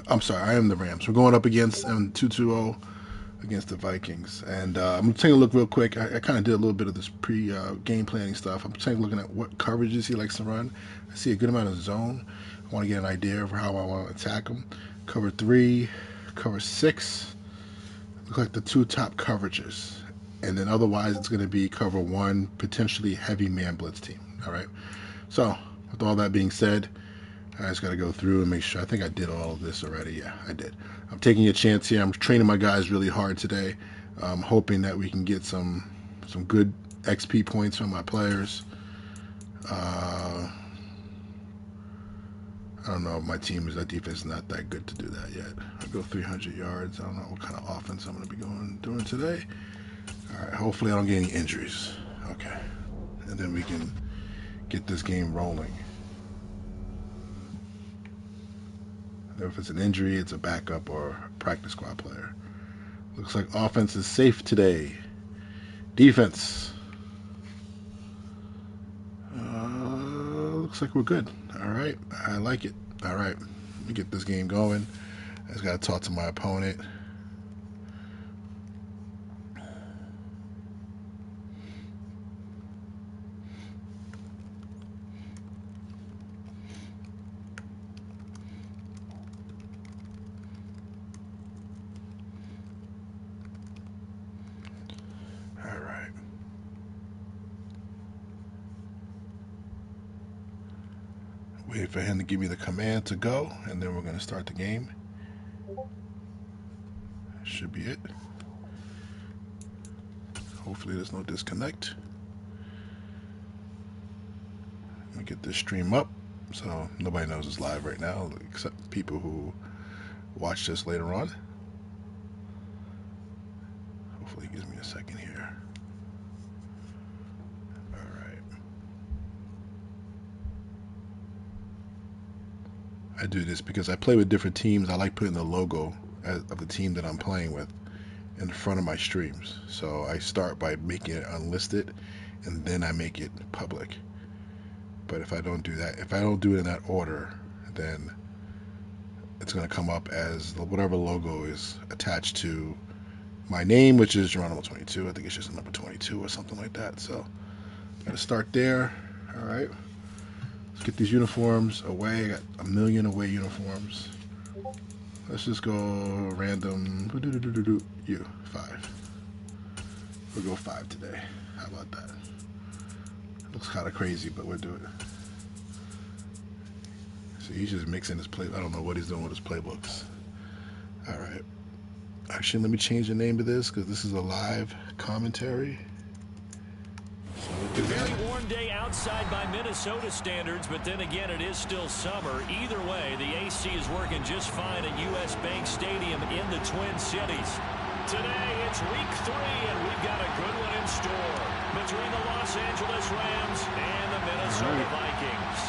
I'm sorry, I am the Rams. We're going up against t220 against the Vikings. And I'm taking a look real quick. I kind of did a little bit of this pre-game planning stuff. I'm taking a look at what coverages he likes to run. I see a good amount of zone. I want to get an idea of how I want to attack him. Cover 3, cover 6. Look like the 2 top coverages. And then otherwise it's going to be cover 1, potentially heavy man blitz team. All right. So with all that being said, I just got to go through and make sure. I think I did all of this already. Yeah, I did. I'm taking a chance here. I'm training my guys really hard today. I'm hoping that we can get some good XP points from my players. I don't know if my team is, that defense is not that good to do that yet. I'll go 300 yards. I don't know what kind of offense I'm going to be doing today. All right, hopefully I don't get any injuries. Okay, and then we can get this game rolling. If it's an injury, it's a backup or a practice squad player. Looks like offense is safe today. Defense. Looks like we're good. All right. I like it. All right. Let me get this game going. I just got to talk to my opponent. Wait for him to give me the command to go, and then we're going to start the game. Should be it. Hopefully there's no disconnect. Let me get this stream up so nobody knows it's live right now except people who watch this later on. Hopefully he gives me a second here. I do this because I play with different teams. I like putting the logo of the team that I'm playing with in front of my streams. So I start by making it unlisted, and then I make it public. But if I don't do that, if I don't do it in that order, then it's going to come up as whatever logo is attached to my name, which is Geronimo 22. I think it's just a number 22 or something like that. So got to start there. All right. Let's get these uniforms away. I got a million away uniforms. Let's just go random. 5. We'll go 5 today. How about that? Looks kind of crazy, but we'll do it. So he's just mixing his play. I don't know what he's doing with his playbooks. All right. Actually, let me change the name of this because this is a live commentary. A very warm day outside by Minnesota standards, but then again, it is still summer. Either way, the AC is working just fine at US Bank Stadium in the Twin Cities. Today, it's week 3, and we've got a good one in store between the Los Angeles Rams and the Minnesota Vikings.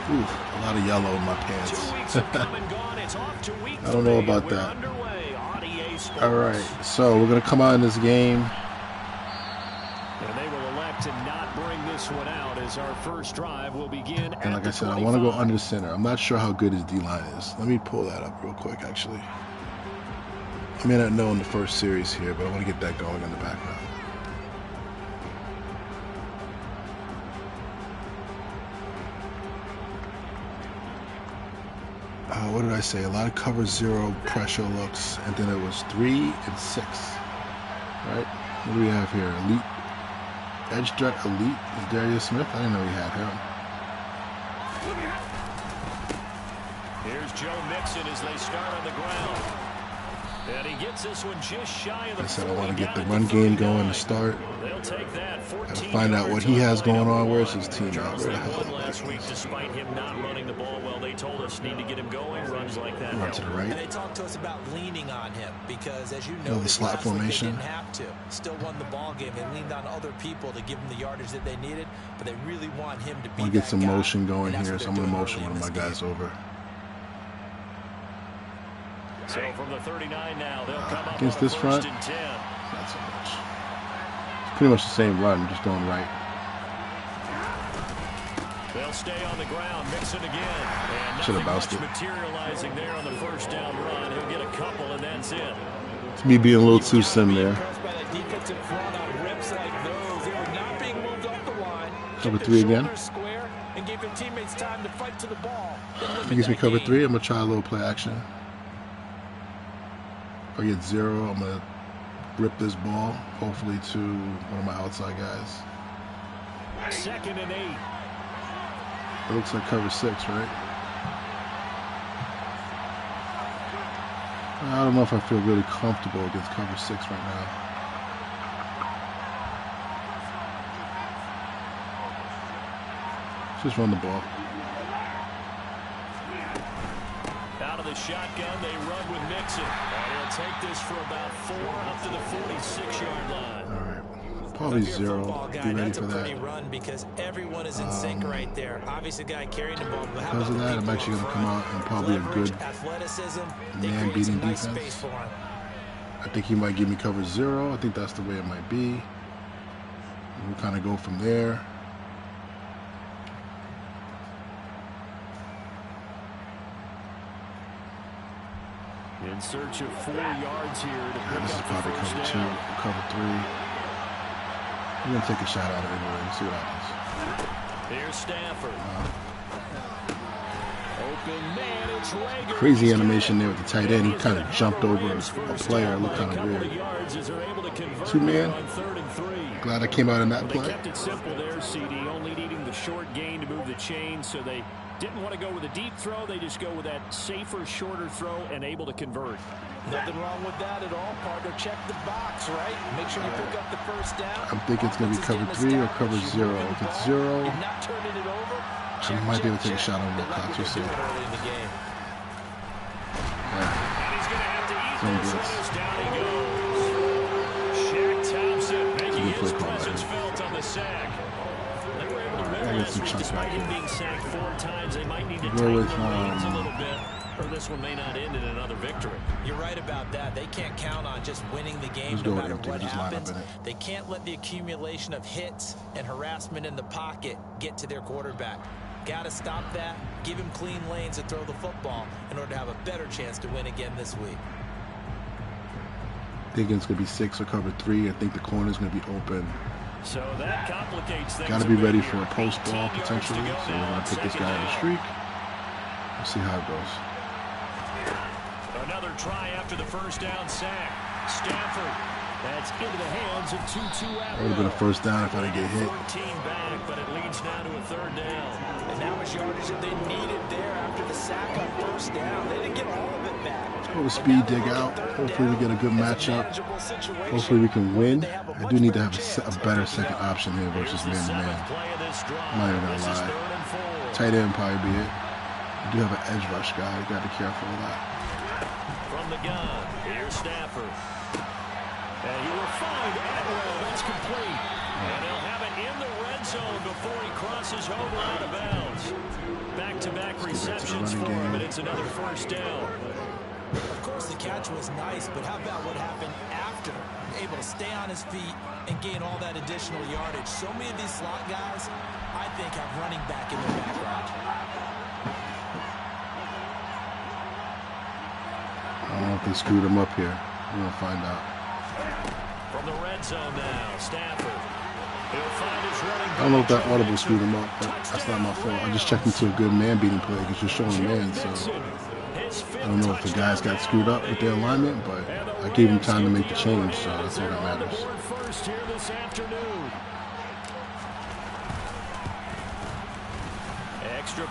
Ooh, a lot of yellow in my pants. 2 weeks have come and gone. It's off to week 3. I don't know about that. Underway on EA Sports. All right, so we're going to come out in this game. And they will elect to not bring this one out as our first drive will begin. And like I said, I want to go under center. I'm not sure how good his D-line is. Let me pull that up real quick, actually. I may not know in the first series here, but I want to get that going in the background. What did I say? A lot of cover 0 pressure looks, and then it was 3 and 6. Right? What do we have here? Elite. Edge threat elite is Darius Smith. I didn't know we had him. Here's Joe Mixon as they start on the ground. And he gets this one just shy of the. I said I want to get the run game going to start. They'll take that. Got to find out what he has going on. Where's his team at? Where the hell is last week, despite him not running the ball well, they told us need to get him going. Runs like that. Run to the right. And they talked to us about leaning on him because, as you know, the slot formation. They didn't have to. Still won the ball game. They leaned on other people to give him the yardage that they needed, but they really want him to be. I want to get some motion going here, so I'm going to motion one of my guys over. So from the 39 now, they'll come up against this front. Not so much. It's pretty much the same run, just going right. They'll stay on the ground, mix it again. And should have bounced much it. Materializing there on the first down run. He'll get a couple, and that's it. It's me being a little too sim there. Cover 3 again. If he gives me cover 3, I'm going to try a little play action. If I get 0, I'm going to rip this ball, hopefully to one of my outside guys. 2nd and 8. It looks like cover 6, right? I don't know if I feel really comfortable against cover 6 right now. Just run the ball. Out of the shotgun, they run with Mixon. And he'll take this for about 4 up to the 46-yard line. All right. Probably 0. Be ready for that. Run because everyone is in sync right there. Obviously, the guy carrying the ball. Because of that, I'm actually going to come out and probably a good man-beating defense. I think he might give me cover 0. I think that's the way it might be. We'll kind of go from there. In search of 4 yards here. Yeah, this is probably cover 2, cover 3. I'm going to take a shot out of it anyway and see what happens. Here's Stafford. Open man, it's Rager. Crazy animation there with the tight end. He kind of jumped over a player. It looked kind of weird. 2-man. Glad I came out in that play. They kept it simple there, CD, only needing the short gain to move the chain, so they didn't want to go with a deep throw. They just go with that safer, shorter throw and able to convert. Nothing wrong with that at all, partner. Check the box, right? Make sure you pick up the first down. I'm thinking it's going to be cover 3 or cover 0. If it's 0, I might be able to take a shot on Wilcox. We'll see. And he's going to have to eat this. Down he goes. Shaq Thompson making his presence felt on the sack. They were able to win last week despite him being sacked 4 times. They might need to tighten their reins a little bit, or this one may not end in another victory. You're right about that. They can't count on just winning the game no matter what happens. They can't let the accumulation of hits and harassment in the pocket get to their quarterback. Got to stop that, give him clean lanes to throw the football in order to have a better chance to win again this week. I think it's going to be 6 or cover 3. I think the corner is going to be open. So that complicates things. Got to be ready for a post ball potentially. So we're going to put this guy in the streak. We'll see how it goes. Another try after the first down sack. Stafford. That's into the hands of t220r. That would have been a first down if I didn't get hit. 14 back, but it leads now to a 3rd down. And that was yardage that they needed there after the sack on first down. They didn't get all of it back. Let's go with speed dig out. Hopefully we get a good matchup. Hopefully we can win. I do need to have a better second option here versus man-to-man. I'm not even going to lie. Tight end probably be it. I do have an edge rush guy. You got to be careful of that. From the gun, here's Stafford. And he will find Atwell. That's complete. And he'll have it in the red zone before he crosses over out of bounds. Back-to-back receptions for him, and it's another first down. Of course, the catch was nice, but how about what happened after? Able to stay on his feet and gain all that additional yardage. So many of these slot guys, I think, have running back in their background. I don't know if they screwed him up here. We're going to find out. From the red zone now, Stafford. He'll find his running back. I don't know if that audible screwed him up, but that's not my fault. I just checked into a good man-beating play because you're showing man, so I don't know if the guys got screwed up with their alignment, but I gave him time to make the change, so that's all that matters.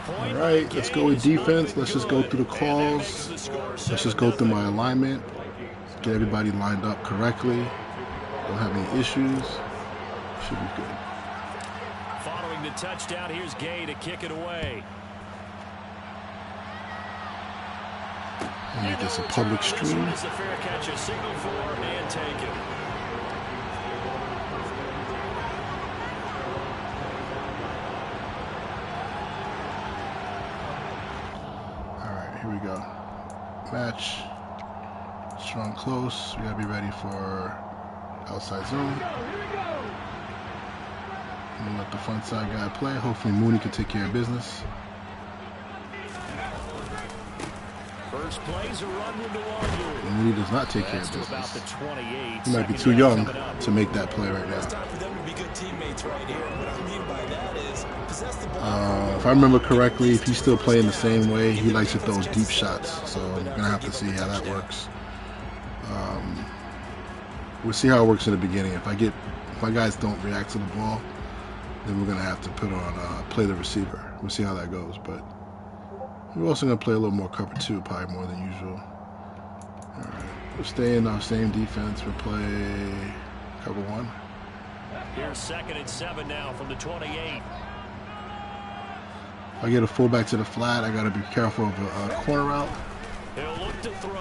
All right, let's go with defense. Let's just go through the calls. Let's just go through my alignment. Get everybody lined up correctly. Don't have any issues. Should be good. Following the touchdown, here's Gay to kick it away. Make this a public stream. This is a fair catch, a signal for and take it. Here we go. Match. Strong close. We gotta be ready for outside zone. I'm gonna let the front side guy play. Hopefully Mooney can take care of business. First plays a run into Wazoo. Mooney does not take care of That's to about business. the 28. He might be Second too down young coming up. to make that play right now. It's time for them to be good teammates right here. What I mean by that is possess the ball. If I remember correctly, if he's still playing the same way, he likes to throw deep shots. So I'm gonna have to see how that works. We'll see how it works in the beginning. If my guys don't react to the ball, then we're gonna have to put on play the receiver. We'll see how that goes. But we're also gonna play a little more cover 2, probably more than usual. All right, we'll stay in our same defense. We'll play cover 1. Here's 2nd and 7 now from the 28. If I get a fullback to the flat, I gotta be careful of a corner route. He'll look to throw.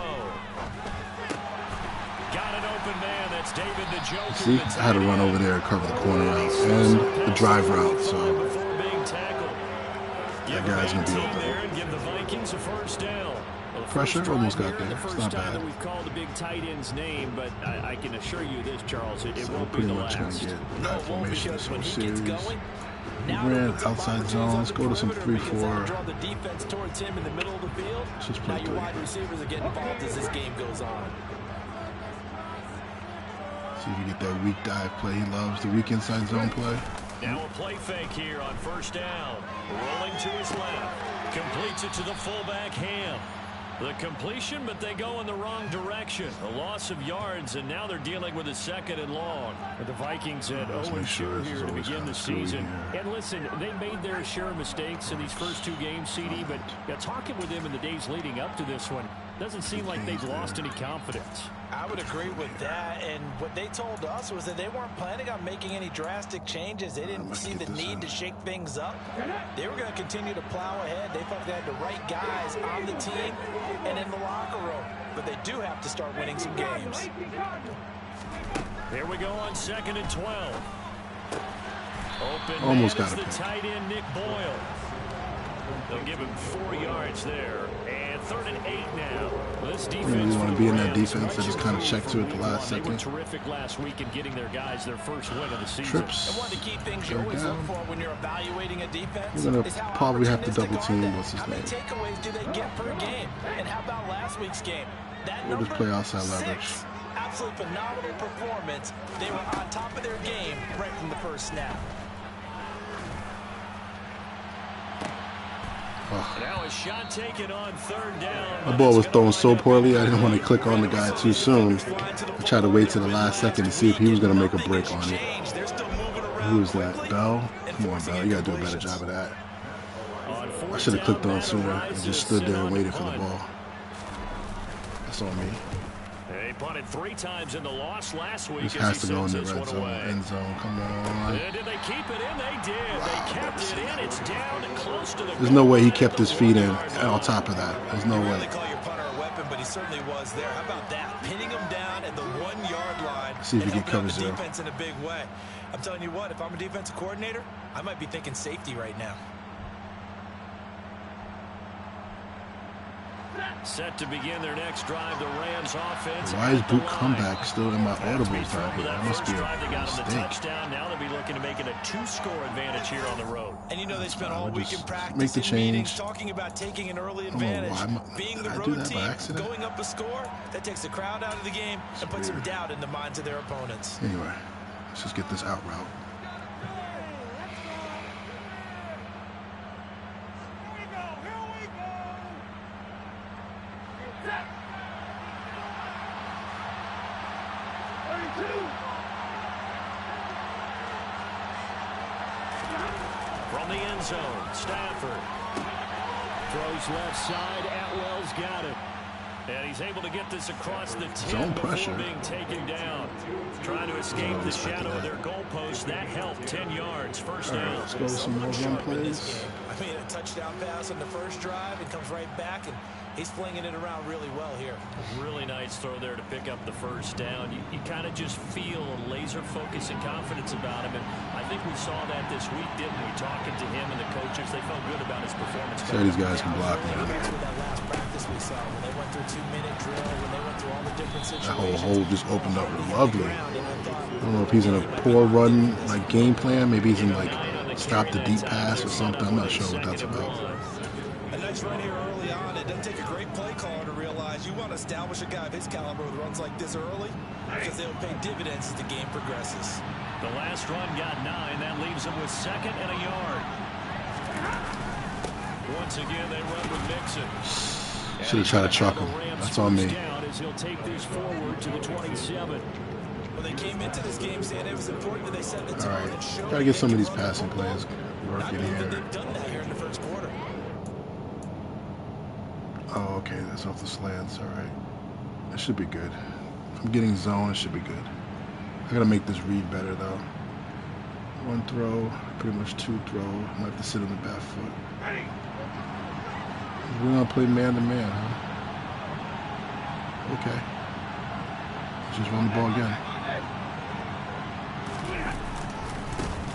Got an open man. That's David the Joker. See, I had to run over there and cover the corner route and the drive route, so that guy's gonna be open. There and give the Vikings a first down. Pressure almost got there. The It's first not time bad. that we've called the big tight end's name, but I can assure you this, Charles, it So we're won't be pretty the much gonna last. get No, that it won't, formation because this when whole he gets series. going, We now ran it opens up outside zone. Let's go to some opportunities on the perimeter 3-4. because that'll draw the defense towards him in the middle of the field. Let's just Now play your 3. wide receivers are getting involved as this game goes on. See if you get that weak dive play. He loves the weak inside zone play. Now a play fake here on first down. Rolling to his left. Completes it to the fullback, Ham. The completion, but they go in the wrong direction. A loss of yards, and now they're dealing with a 2nd and long. The Vikings at 0-2 here to begin the season. And listen, they made their share of mistakes in these first 2 games, CD, but talking with them in the days leading up to this one, doesn't seem like they've lost any confidence. I would agree with that, and what they told us was that they weren't planning on making any drastic changes. They didn't see the need to shake things up. They were going to continue to plow ahead. They felt they had the right guys on the team and in the locker room, but they do have to start winning some games. Here we go on 2nd and 12. Open Almost man got is a the pick. tight end, Nick Boyle. They'll give him 4 yards there. And 3rd and 8 now. This defense really want to for be the in that Rams defense that just kind of checked to it the last They were second. terrific last week in getting their guys their first win of the season. Trips. And one of the key things you Go always look down. for when you're evaluating a defense We're gonna is how probably have to opportunistic double team. are they? What's his How many name? takeaways do they get per game? And how about last week's game? That We'll just number, play outside 6. leverage. Absolutely phenomenal performance. They were on top of their game right from the first snap. Now a shot taken on 3rd down. My ball was thrown so poorly, I didn't want to click on the guy too soon. I tried to wait to the last second to see if he was going to make a break on it. Who was that? Bell? Come on, Bell. You got to do a better job of that. I should have clicked on sooner and just stood there and waited for the ball. That's on me. They punted 3 times in the loss last week. This has to go in the red zone, end zone. Come on. Did they keep it in? They did. They kept it in. It's down and close to the There's no way he kept his feet in on top of that. There's no way. They call your punter a weapon, but he certainly was there. How about that? Pinning him down at the 1-yard line. See if he and can cover helping out the zero. defense in a big way. I'm telling you what, if I'm a defensive coordinator, I might be thinking safety right now. Set to begin their next drive, the Rams offense. Why is boot comeback still in my audibles down here? That must be Drive, they a got them the mistake. touchdown. Now they'll be looking to make it a 2-score advantage here on the road. And you know they spent all week in just practice make the and meetings change. talking about taking an early I don't know advantage. why Being the I do road that by team, accident. going up a score, that takes the crowd out of the game and puts some doubt in the minds of their opponents. Anyway, let's just get this out route. From the end zone, Stafford throws left side. Atwell's got it. And he's able to get this across the 10 before pressure. being taken down. Trying to escape the shadow of their goalpost. That helped. 10 yards. First All right, down. let's go with some more run plays. I mean, a touchdown pass on the first drive and comes right back and He's flinging it around really well here. Really nice throw there to pick up the first down. You kind of just feel a laser focus and confidence about him. And I think we saw that this week, didn't we? Talking to him and the coaches, they felt good about his performance. So these guys can block, man. That's what that last practice we saw when they went through 2-minute drill, when they went through all the different situations. That whole hole just opened up lovely. I don't know if he's in a poor run, like, game plan. Maybe he's in, like, stop the deep pass or something. I'm not sure what that's about. A nice run here early on. It doesn't take a great play caller to realize you want to establish a guy of his caliber with runs like this early because they'll pay dividends as the game progresses. The last run got 9. That leaves him with 2nd and a yard. Once again, they run with Mixon. Should have tried to truck him. That's on me. As he'll take this forward to the 27. When they came into this game, saying it was important that they set the tone and show. Gotta get some of these passing plays working here. They've done that here in the first quarter. Oh, okay, that's off the slants. All right, that should be good. If I'm getting zone, it should be good. I gotta make this read better though. 1 throw, pretty much 2 throw. I might have to sit on the back foot. We're gonna play man to man, huh? Okay. Just run the ball again.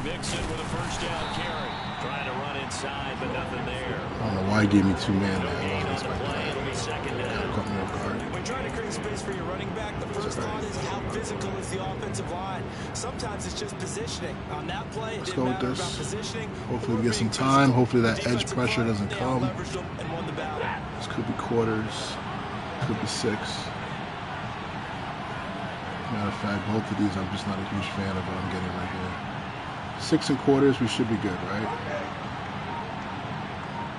Mixon with a first down carry. Trying to run inside, but nothing there. I don't know why he gave me 2 man there. Gain on the play, it'll be 2nd down. Caught me off guard. When trying to create space for your running back, the first thought is how physical is the offensive line. Sometimes it's just positioning. On that play, it didn't matter about positioning. Hopefully we get some time. Hopefully that edge pressure doesn't come. This could be quarters. Could be 6. Matter of fact, both of these I'm just not a huge fan of what I'm getting right here. 6 and quarters, we should be good, right?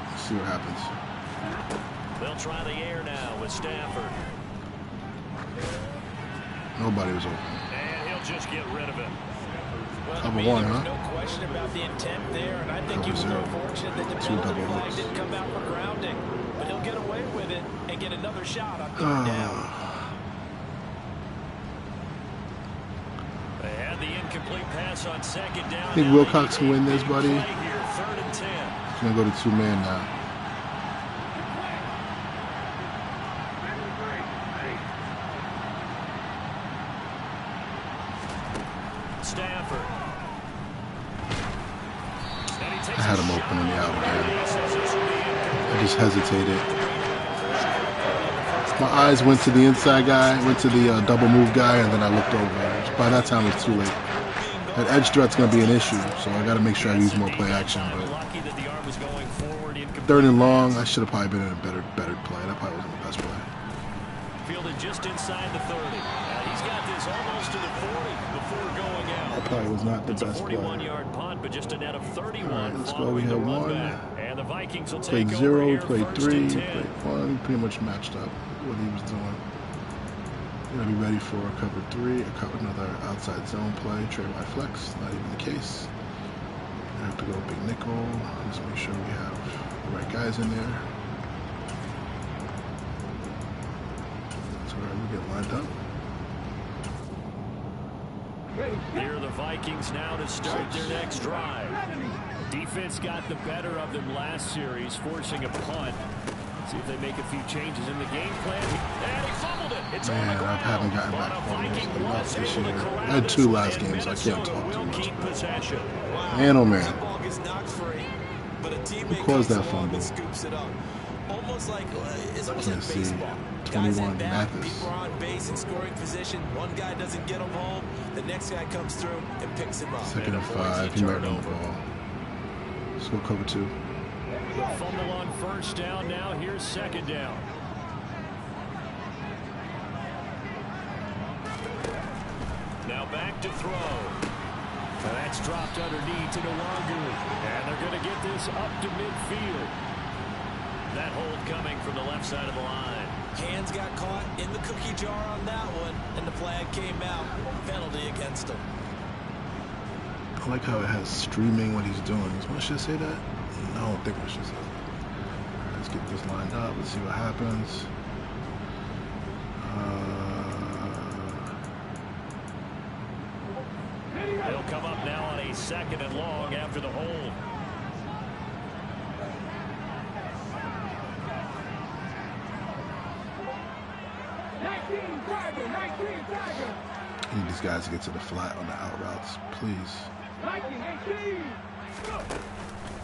Let's see what happens. They'll try the air now with Stafford. Nobody was open. And he'll just get rid of it. Well, Cover 1, huh? No question about the intent there, and I think he was more fortunate that the penalty flag didn't come out for grounding. But he'll get away with it and get another shot on 3rd down. They had the incomplete pass on 2nd down. I think Wilcox can win this, buddy. Here, 3rd and 10. He's gonna go to 2 man now. Stafford. I had him open in the out again. I just hesitated. My eyes went to the inside guy, went to the double move guy, and then I looked over. By that time, it's too late. That edge threat's going to be an issue, so I got to make sure I use more play action. But 3rd and long, I should have probably been in a better play. That probably wasn't the best play. Fielded just inside the 30. He's got this almost to the 40 before going out. That probably was not the best play. 41-yard punt, but just a net of 31. All right, let's go. We have 1. And the Vikings will Played take 0, over played here, 3, 1st and 10. played 1. Pretty much matched up what he was doing. Gonna be ready for a cover 3, another outside zone play, trade my flex. Not even the case. I have to go big nickel. Just make sure we have the right guys in there. That's where we get lined up. Here are the Vikings now to start their next drive. Defense got the better of them last series, forcing a punt. See if they make a few changes in the game plan. And he fumbled it. It's on the ground. I haven't gotten back fumbles enough this year. I had 2 last games, so I can't talk too much. Man, oh man. Who caused that fumble? Almost like it's almost Can't like see. baseball. 21, Guys at bat, Mathis. people are on base in scoring position. One guy doesn't get him home. The next guy comes through and picks him up. 2nd and 5. He might run the ball. Let's go cover 2. The fumble on 1st down. Now here's 2nd down. Now back to throw. And that's dropped underneath to Nwangu. And they're going to get this up to midfield. That hold coming from the left side of the line. Hands got caught in the cookie jar on that one, and the flag came out. Penalty against him. I like how it has streaming what he's doing. Should I say that? No, I don't think I should say that. All right, let's get this lined up. Let's see what happens. They'll come up now on a 2nd and long after the hold. I need these guys to get to the flat on the out routes, please.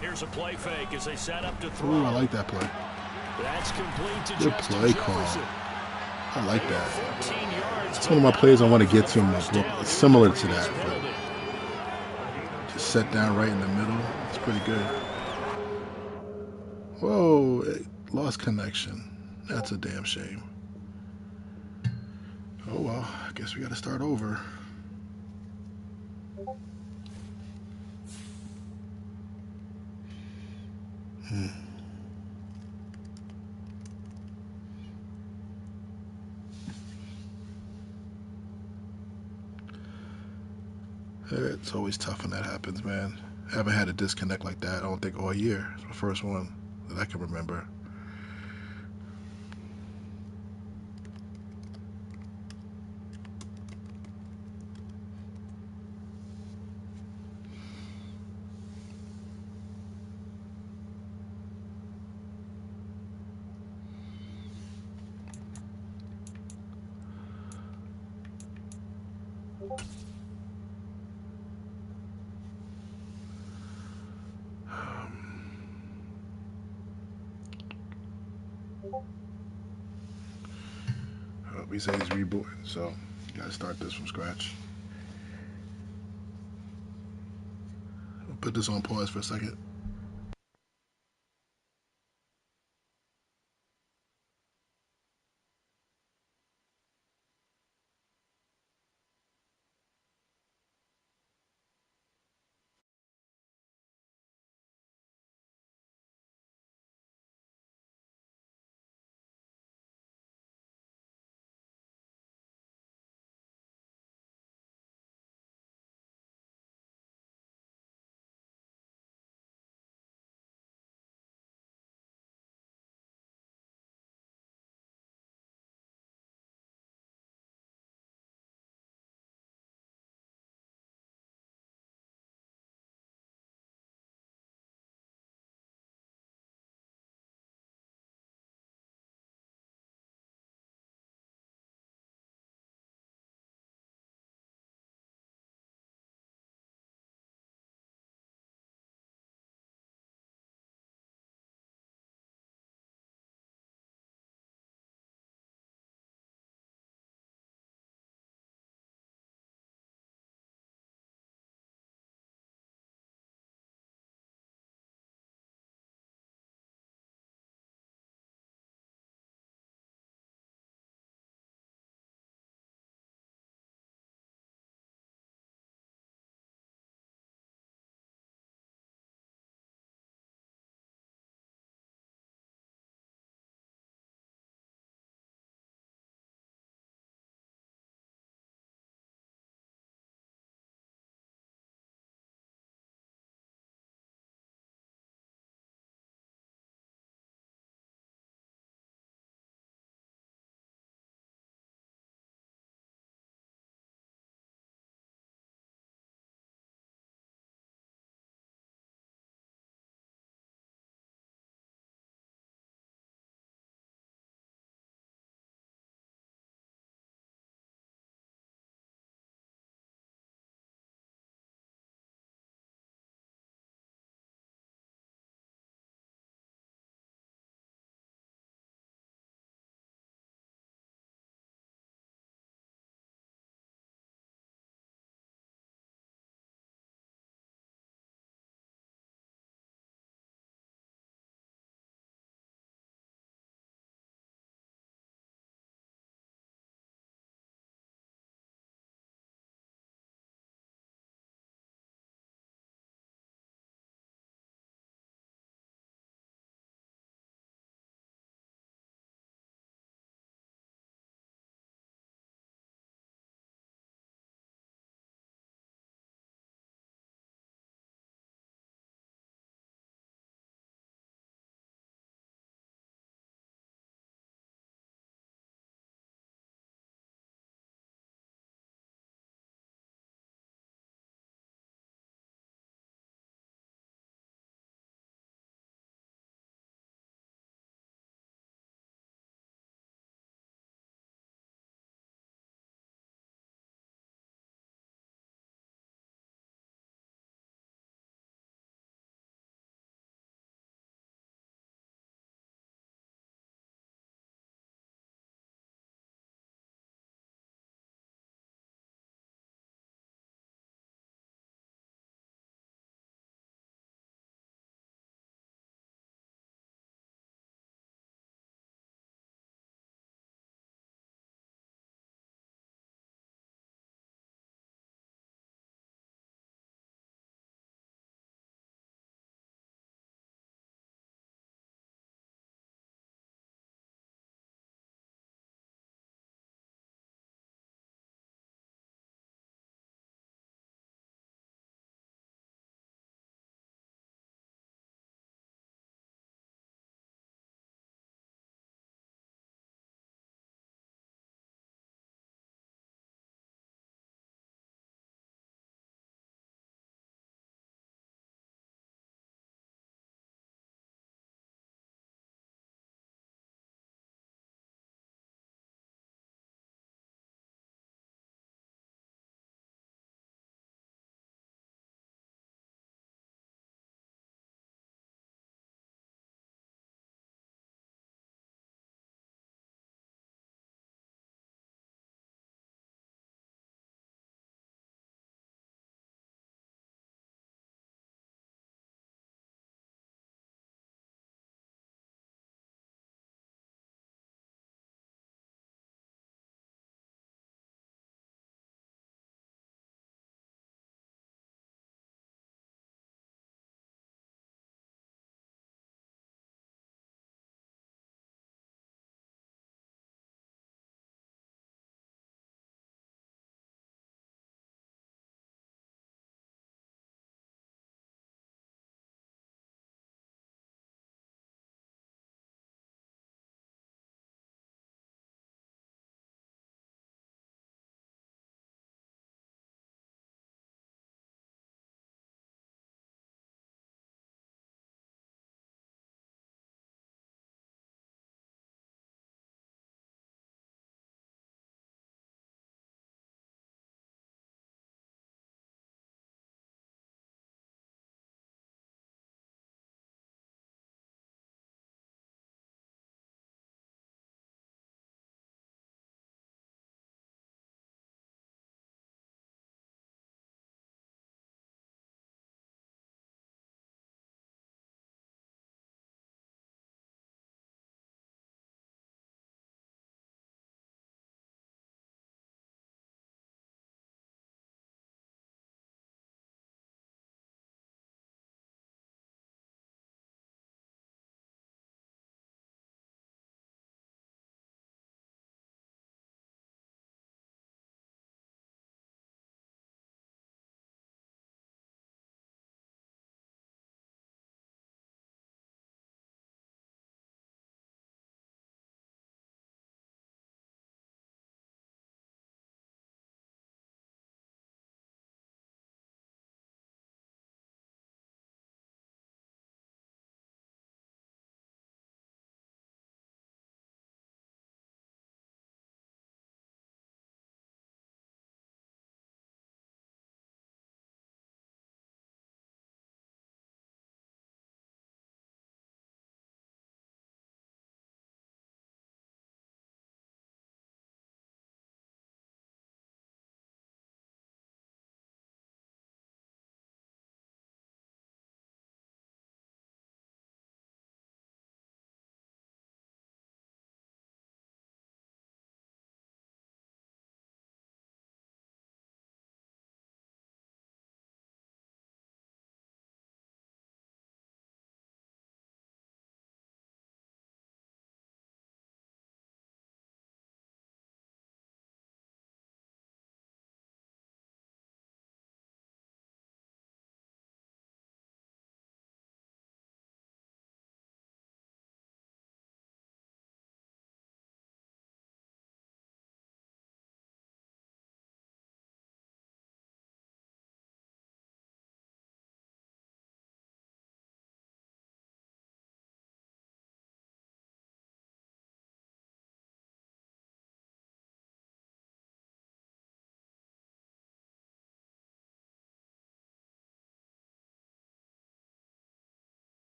Here's a play fake as they set up to throw. Ooh, I like that play. That's complete to Good Justin play Jefferson. call. I like that. 14 yards. It's one of my plays I want to get to him. It's similar to that, but just set down right in the middle. It's pretty good. Whoa, it lost connection. That's a damn shame. Oh well, I guess we got to start over. It's always tough when that happens, man. I haven't had a disconnect like that, I don't think, all year. It's my first one that I can remember. We say he's rebooting, so you gotta start this from scratch. I'll put this on pause for a second.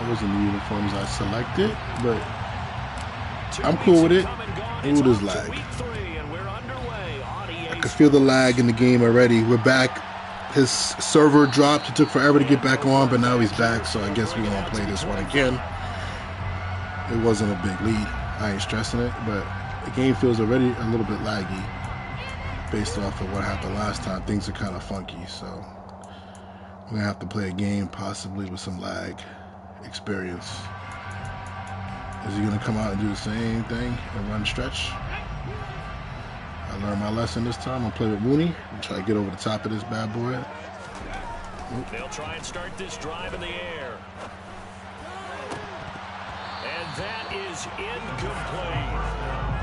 wasn't the uniforms I selected, but I'm cool with it. Ooh, there's lag. I could feel the lag in the game already. We're back. His server dropped. It took forever to get back on, but now he's back, so I guess we're going to play this one again. It wasn't a big lead. I ain't stressing it, but the game feels already a little bit laggy based off of what happened last time. Things are kind of funky, so we're going to have to play a game possibly with some lag experience. Is he going to come out and do the same thing and run stretch? I learned my lesson this time. I'll play with Mooney and try to get over the top of this bad boy. Oop. They'll try and start this drive in the air. And that is incomplete.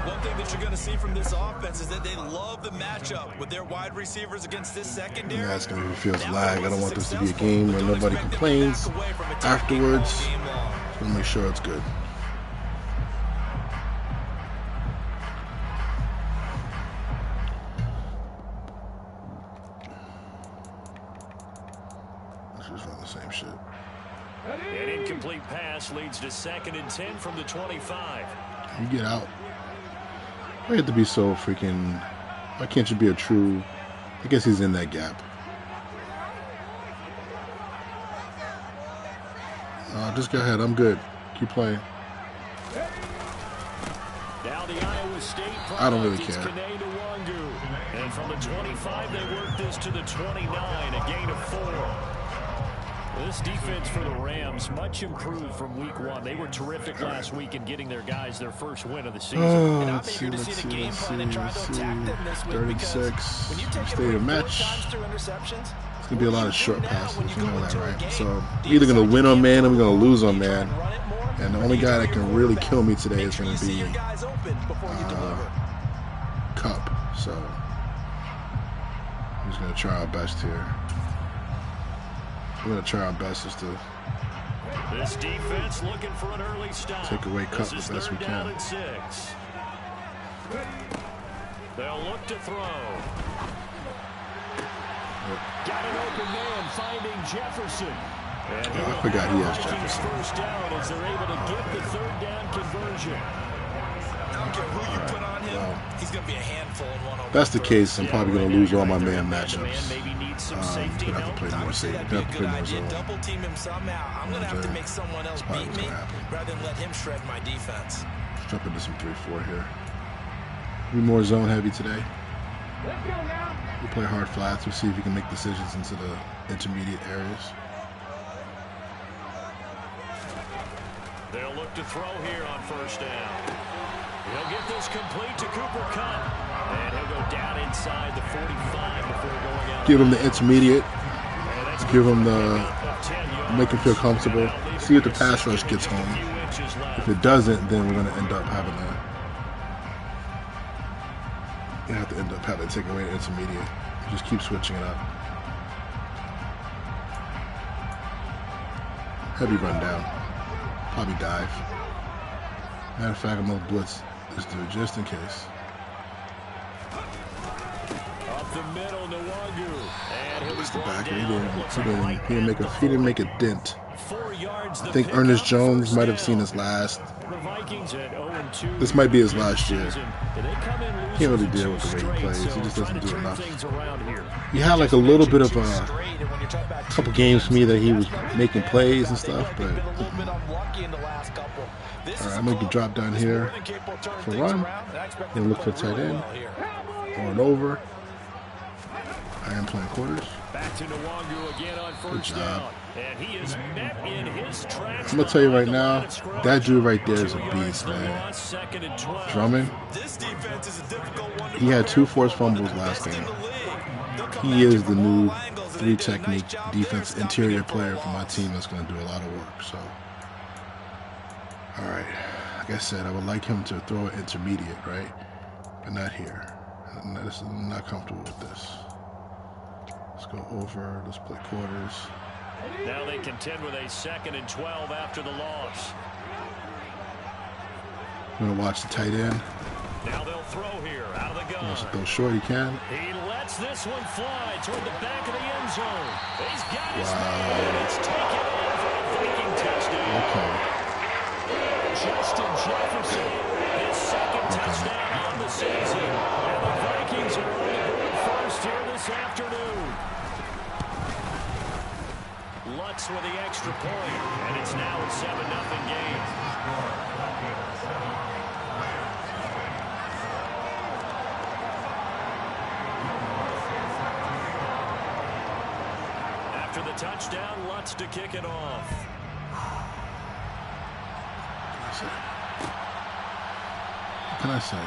One thing that you're going to see from this offense is that they love the matchup with their wide receivers against this secondary. Yeah, it's going to be feels lag. I don't want this to be a game where nobody complains afterwards. So make sure it's good. Same shit. An incomplete pass leads to 2nd and 10 from the 25. You get out. Why have to be so freaking... Why can't you be a true... I guess he's in that gap. Just go ahead. I'm good. Keep playing. Now the Iowa State I don't really care. And from the 25, they work this to the 29, a gain of 4. This defense for the Rams, much improved from week 1. They were terrific last week in getting their guys their first win of the season. And I'm eager to see the game plan and try to attack them this week. 36. When you take it match. It's going to be a lot of short passes. You know that, right? So we're either going to win on man or we're going to lose on man. And the only guy that can really kill me today is going to be Cup. So I'm just going to try our best here. We're going to try our best just to this defense looking for an early stop. Take away Cup the best we can. They'll look to throw. Got an open man finding Jefferson. And I forgot he has Jefferson. First down as they're able to get the 3rd down conversion. I don't care who you put on him. Well, he's going to be a handful in one-on-one. That's the case. I'm probably going to lose all my man matchups. Some safety have to play more safety. Have to play more zone. Double team him somehow. I'm going to have to make someone else beat me rather than let him shred my defense. Let's jump into some 3-4 here. Be more zone heavy today. We play hard flats. We'll see if we can make decisions into the intermediate areas. They'll look to throw here on 1st down. He'll get this complete to Cooper Kupp. And he'll go down inside the 45 before going out. Give him the intermediate. Give him the... Make him feel comfortable. See if the pass rush gets home. If it doesn't, then we're going to end up having to... You have to end up having to take away the intermediate. Just keep switching it up. Heavy rundown. Probably dive. Matter of fact, I'm going to blitz this dude just in case. Up the middle, Nwangu. And Blitz the back. He didn't make a dent. I think Ernest Jones might have seen his last. This might be his last year. Can't really deal with the way he plays. He just doesn't do enough. He had like a little bit of a couple games for me that he was making plays and stuff, but alright, I'm making drop down here for run. Then look for tight end. Going over. I am playing quarters. Back to Nwangu again on 1st Good job. down. And he is met in his tracks. I'm gonna tell you right now, that dude right there is a beast, man. Drummond. He had 2 forced fumbles last game. He is the new 3-technique defense interior player for my team that's gonna do a lot of work. So, all right. Like I said, I would like him to throw an intermediate, right? But not here. I'm not comfortable with this. Let's go over. Let's play quarters. Now they contend with a 2nd and 12 after the loss. I'm going to watch the tight end. Now they'll throw here out of the gun. Wants to throw short, he can. He lets this one fly toward the back of the end zone. He's got his man, and it's taken in for a Viking touchdown. Okay. Justin Jefferson, his second touchdown on the season. And the Vikings are on the board first here this afternoon. Lutz with the extra point, and it's now a 7-0 game. After the touchdown, Lutz to kick it off. What can I say?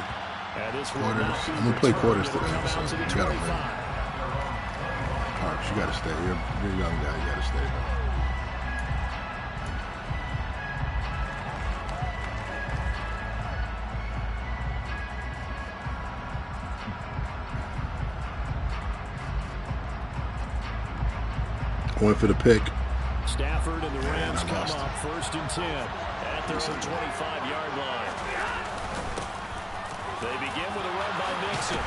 Quarters. I'm gonna play quarters today, so you gotta win. Parks, you gotta stay. You're a young guy. You gotta stay. Going for the pick. Stafford and the Rams come up 1st and 10 at their own 25-yard line. They begin with a run by Mixon.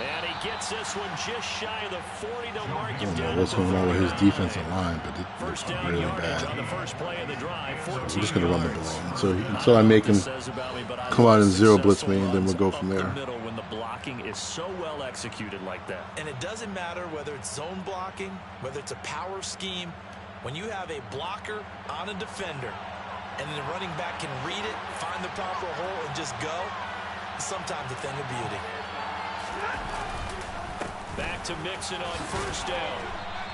And he gets this one just shy of the 40. They'll mark him down. What's going on with his defensive line, but it's really bad. On the first play of the drive, I'm just going to run the ball until I make him come out and zero blitz me, and then we'll go from there. When the blocking is so well executed like that. And it doesn't matter whether it's zone blocking, whether it's a power scheme. When you have a blocker on a defender, and the running back can read it, find the proper hole, and just go, it's sometimes a thing of beauty. Back to Mixon on 1st down.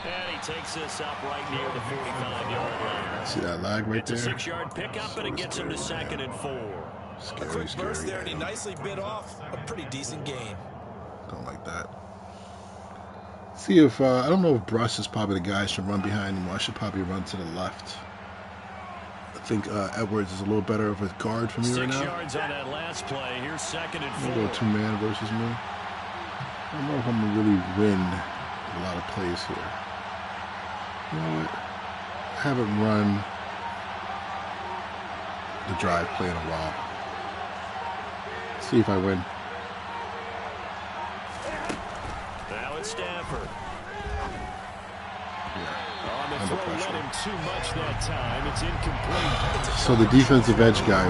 And he takes this up right near the 45-yard line. See that lag right there? It's a 6-yard pickup, and it gets him to 2nd and 4. A quick burst there, and he nicely bit off a pretty decent gain. Don't like that. See if, I don't know if Bruss is probably the guy I should run behind him. I should probably run to the left. I think Edwards is a little better of a guard for me right now. 6 yards on that last play. Here's 2nd and 4. I'm going to go 2-man versus me. I don't know if I'm going to really win a lot of plays here. You know what? I haven't run the drive play in a while. Let's see if I win. Now it's Stafford. Yeah, on the under throw, pressure. let him too much that time. It's incomplete. So the defensive edge guy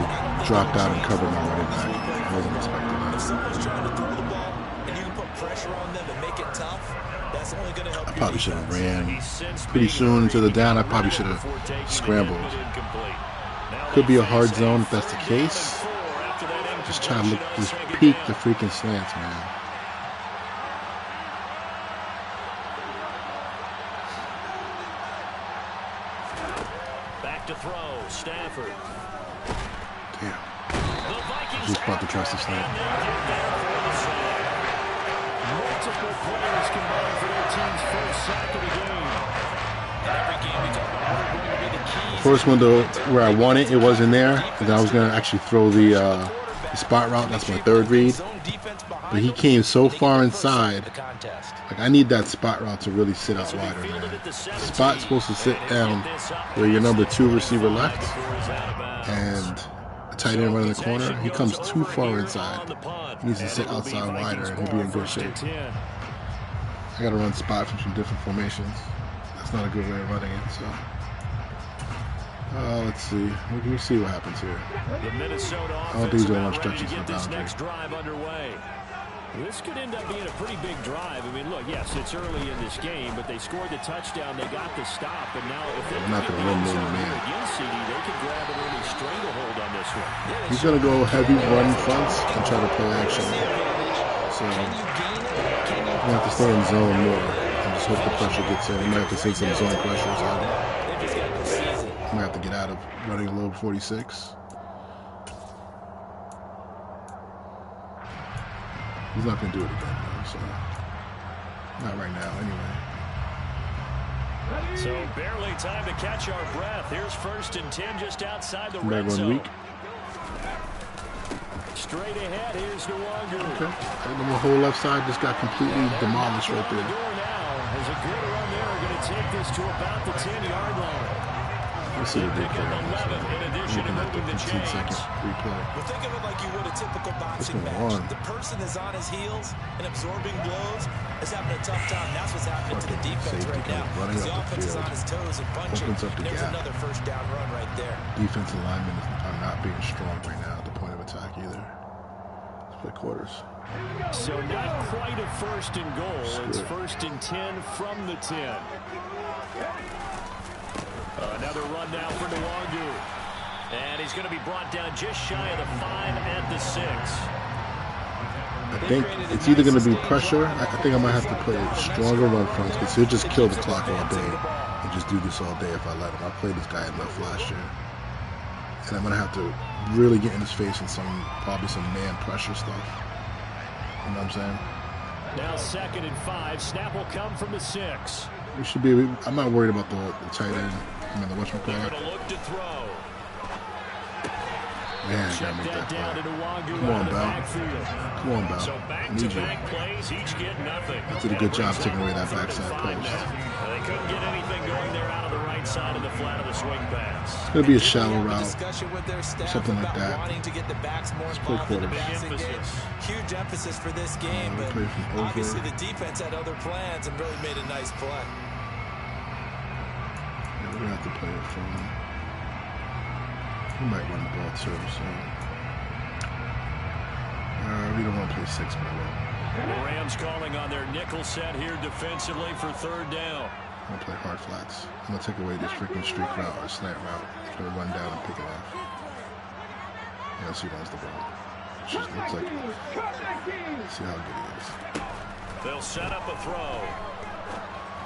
dropped out and covered my running back. I wasn't expecting that. If someone's trying to throw the ball and you can put pressure on them and make it tough, that's only going to help. I probably should have ran pretty soon into the down. I probably should have scrambled. Could be a hard zone if that's the case. Just try to just peek the freaking slants, man. Back to throw, Stafford. Damn. Just about to trust the slant. Multiple players combined for their team's first sack of the game. Every game we talk about are going to be the keys. First one though, where I won it, it wasn't there. And then I was gonna actually throw the spot route. That's my third read. But he came so far inside. Like I need that spot route to really sit out wider, man. The spot's supposed to sit down where your number 2 receiver left, and the tight end running the corner. He comes too far inside. He needs to sit outside wider, and he'll be in good shape. I got to run spot from some different formations. That's not a good way of running it. So let's see. We'll see what happens here. I don't think he's going to run stretches for boundary. This could end up being a pretty big drive. I mean, look, yes, it's early in this game, but they scored the touchdown. They got the stop, and now if they not going to run more man. Again, CD, they could grab an early stranglehold on this one. He's going to go heavy run fronts and try to play action. So I'm going to have to stay in zone more and just hope the pressure gets in. We might have to send some zone pressures on him. I'm going to have to get out of running a little 46. He's not going to do it again, though, so not right now, anyway. So barely time to catch our breath. Here's 1st and 10 just outside the red zone. Week. Straight ahead, here's Nwangu. Okay. And then the whole left side just got completely demolished right there. Now has a good run there. Going to take this to about the 10-yard line. Let's see the Pick replay up on this 11 one. in addition to Looking at the moving the 15-second chains. replay. Well, think of it like you would a typical boxing going match. on? The person is on his heels and absorbing blows is having a tough time. That's what's happening to the Fucking defense safety right comes now. running The up the offense is field. on his toes and punching. Opens up the There's gap. another first down run right there. Defensive linemen are not being strong right now at the point of attack either. Let's play quarters. So not quite a first and goal. It's first and 10 from the 10. Another run now for Nwangu. And he's going to be brought down just shy of the 5 at the 6. I think it's either going to be pressure. I think I might have to play stronger run fronts because he'll just kill the clock all day and just do this all day if I let him. I played this guy enough last year. And I'm going to have to really get in his face and probably some man pressure stuff. You know what I'm saying? Now 2nd and 5. Snap will come from the 6. We should be. I'm not worried about the tight end. I mean, the whatchamacallit. Going to look to throw. Man, Check gotta make that down that to Nwangu Come on, out of the Bell. backfield. Come on, Bell. So I need you. back-to-back plays, each get nothing. Did a good job taking away that backside post. They couldn't get anything going there out of the right side of the flat of the swing pass. It's going to be a shallow route. Something like that. Wanting to get the backs more Let's play involved in the quarters. passing game. Huge emphasis for this game, We but play from over. obviously the defense had other plans and really made a nice play. Yeah, we're going to have to play it from. We might run the ball too, so. We don't want to play 6, but I will. The Rams calling on their nickel set here defensively for 3rd down. I'm going to play hard flats. I'm going to take away this freaking streak route or slant route. I'm going to run down and pick it off. Yeah, see, that's the ball. It just looks like. See how good he is. They'll set up a throw.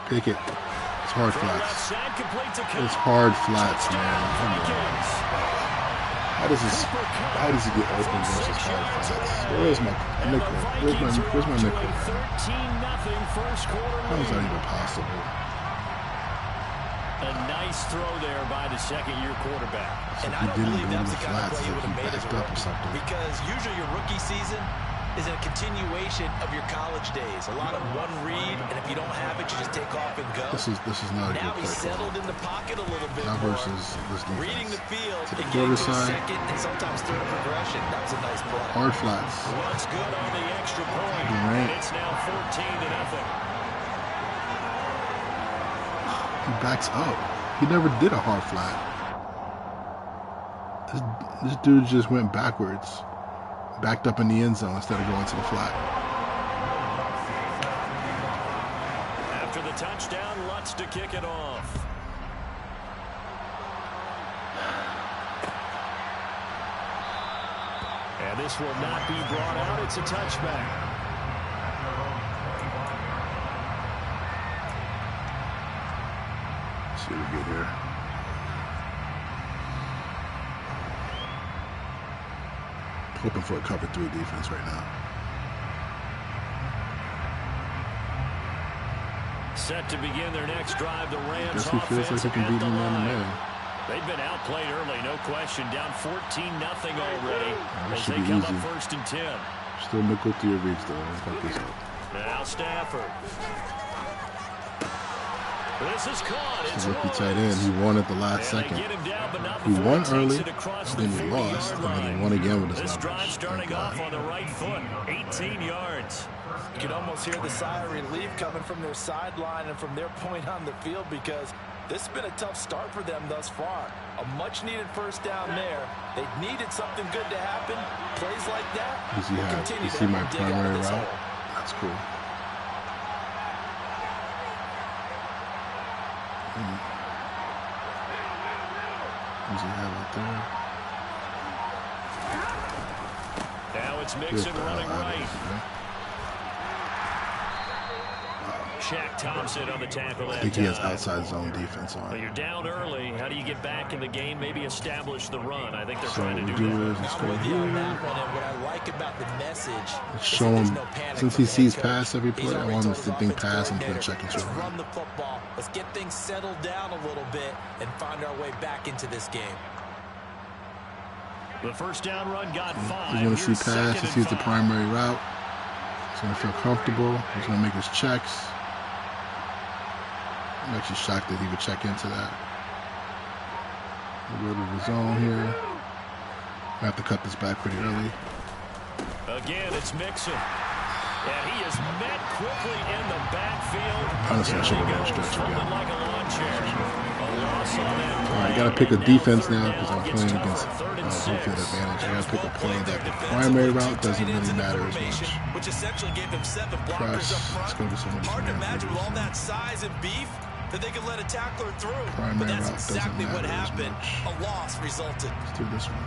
Pick it. It's hard Throw left flats. side, complete to Cobb. It's hard flats, man. Come on. Vikings. How does he get open versus hard flats? Where's my nickel? Where's my nickel? 13-0 first quarter How is that lead. even possible? A nice throw there by the second-year quarterback. And He I don't didn't believe go to that's the the kind of flats play you if would he have made as a backed up or rookie. something. Because usually your rookie season is a continuation of your college days. A lot of one read, and if you don't have it, you just take off and go. This is not a Now good he's play. settled in the pocket a little bit Now more. versus this Reading the defense. field To the and quarter getting to the side. second and sometimes third progression. That was a nice play. Hard flats. What's good on the extra point? Right. And it's now 14-0. He backs up. He never did a hard flat. This dude just went backwards. Backed up in the end zone instead of going to the flat. After the touchdown, Lutz to kick it off. And this will not be brought out. It's a touchback. Let's see what we get here. Hoping for a cover 3 defense right now. Set to begin their next drive, the Rams Guess he feels like offense he can at beat the me man to line. man. They've been outplayed early, no question. Down 14-0 already this as should they be come easy. up 1st and 10. Still nickel to your reach though. Let's fuck this up. Now Stafford. This is caught. It's He's a rookie one. tight end. He won at the last And second. they get him down, but not He before won takes early, it across then the he 40-yard lost, and then line. he won again with his This numbers. drive starting Thank off God. on the right foot. 18 yards. You can almost hear the sigh of relief coming from their sideline and from their point on the field because this has been a tough start for them thus far. A much-needed first down there. They needed something good to happen. Plays like that Does he will have? continue You to see help my them dig out of primary this route? hole. That's cool. Does he have it there? Now it's Get Mixon the running hell out of right. here. Shaq Thompson on the tackle I that think he has time. outside zone defense Well, on. you're down early. How do you get back in the game? Maybe establish the run. I think they're So trying what to we do do that. is let's I'm go with you on here. that one, and what I like about the message Let's is show that there's him, no panic since from he the sees head coach. pass every He's play, I already want him told to his think offensive pass and put a coordinator, check into let's a run run. the football. Let's get things settled down a little bit and find our way back into this game. The first down run got 5. He's going to see Here's pass. He 2nd sees the and 5. primary route. He's going to feel comfortable. He's going to make his checks. I'm actually shocked that he would check into that. We'll go to the zone here. I have to cut this back pretty early. Again, it's Mixon. And he is met quickly in the backfield. Honestly, I should have run stretch again. Like a lawn chair. A loss on that play. I gotta pick a defense now because I'm playing against home field advantage. I gotta pick a play that the primary route doesn't really matter as much. Which essentially gave them 7 blockers up front. Let's go to some of these. Hard to imagine with all that size and beef that they could let a tackler through. But that's exactly what happened. A loss resulted. Let's do this one.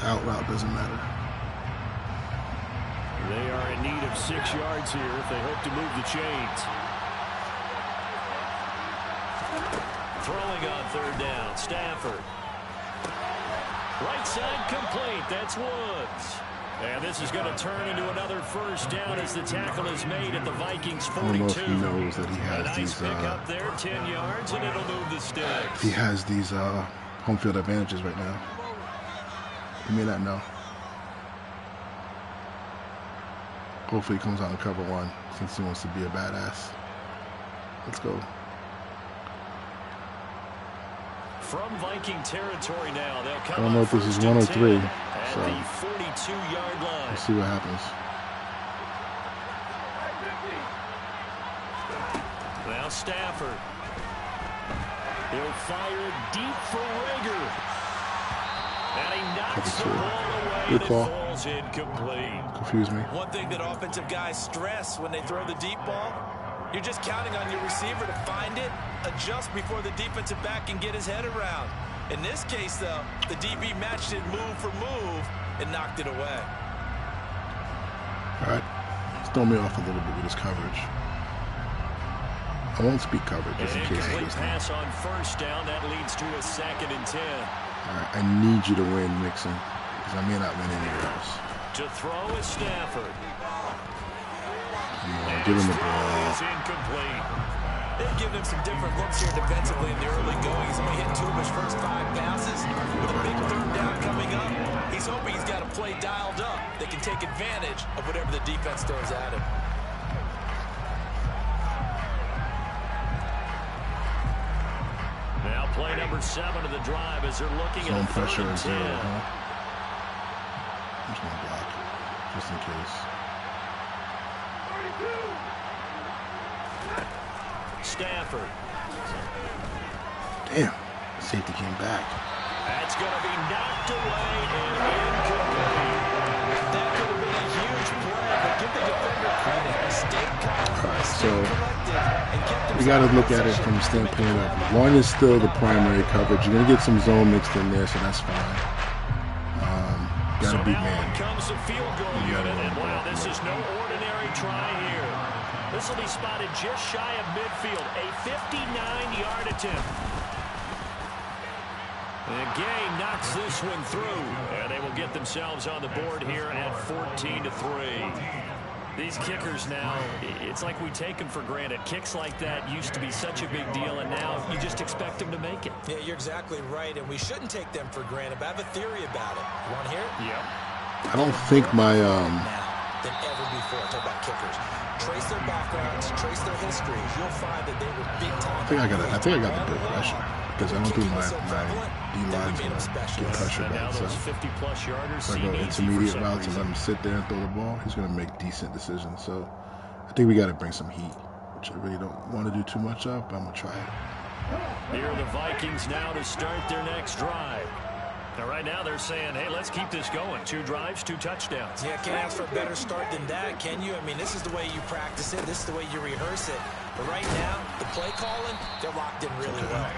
Out route doesn't matter. They are in need of 6 yards here if they hope to move the chains. Throwing on 3rd down, Stafford. Right side complete, that's Woods. And this is going to turn into another 1st down as the tackle is made at the Vikings 42. I don't know if he knows that he has nice these. Pick up there, 10 yards, and it'll move the sticks. He has these home field advantages right now. He may not know. Hopefully he comes out in cover 1 since he wants to be a badass. Let's go. From Viking territory now, they'll come. I don't know if this is 1 or 3. At So the 42-yard line. we'll see what happens. Now Stafford. He'll fire deep for Rager. And he knocks the ball away. Good call. Falls incomplete. Confuse me. One thing that offensive guys stress when they throw the deep ball, you're just counting on your receiver to find it, adjust before the defensive back can get his head around. In this case, though, the DB matched it move for move and knocked it away. All right. Let's throw me off a little bit with his coverage. I won't speak coverage just in case it's listening. Pass on 1st down. That leads to a 2nd and 10. All right. I need you to win, Mixon, because I may not win anywhere else. To throw is Stafford. Give him the ball. Is incomplete. They've given him some different looks here defensively in the early going. He's only hit 2 of his first 5 passes. With a big 3rd down coming up, he's hoping he's got a play dialed up that can take advantage of whatever the defense throws at him. Now play number 7 of the drive as they're looking Zone at pressure 3rd and 10. 0, huh? I'm just gonna block, just in case. Stafford. Damn, safety came back. That's going to be knocked away and incomplete. That could have been a huge play, but give the defender credit. Stayed calm. All right, so we got to look at it from the standpoint of 1 is still the primary coverage. You're gonna get some zone mixed in there, so that's fine. Gotta be man. Comes the field goal unit, and wow, this is no ordinary try here. This will be spotted just shy of midfield, a 59-yard attempt. And Gay knocks this one through, and they will get themselves on the board here at 14-3. These kickers now, it's like we take them for granted. Kicks like that used to be such a big deal, and now you just expect them to make it. Yeah, you're exactly right, and we shouldn't take them for granted, but I have a theory about it. You want to hear it? Yep. I don't think my Now than ever before. Talk about kickers. Trace their backgrounds, trace their histories. You'll find that they were big time. I think I got the good pressure because I don't think my D-line's gonna get pressure back. So if I go intermediate routes and let him sit there and throw the ball, he's gonna make decent decisions. So I think we got to bring some heat, which I really don't want to do too much of, but I'm gonna try it. Here are the Vikings now to start their next drive. Now, right now, they're saying, hey, let's keep this going. 2 drives, 2 touchdowns. Yeah, can't ask for a better start than that, can you? I mean, this is the way you practice it. This is the way you rehearse it. But right now, the play calling, they're locked in really well.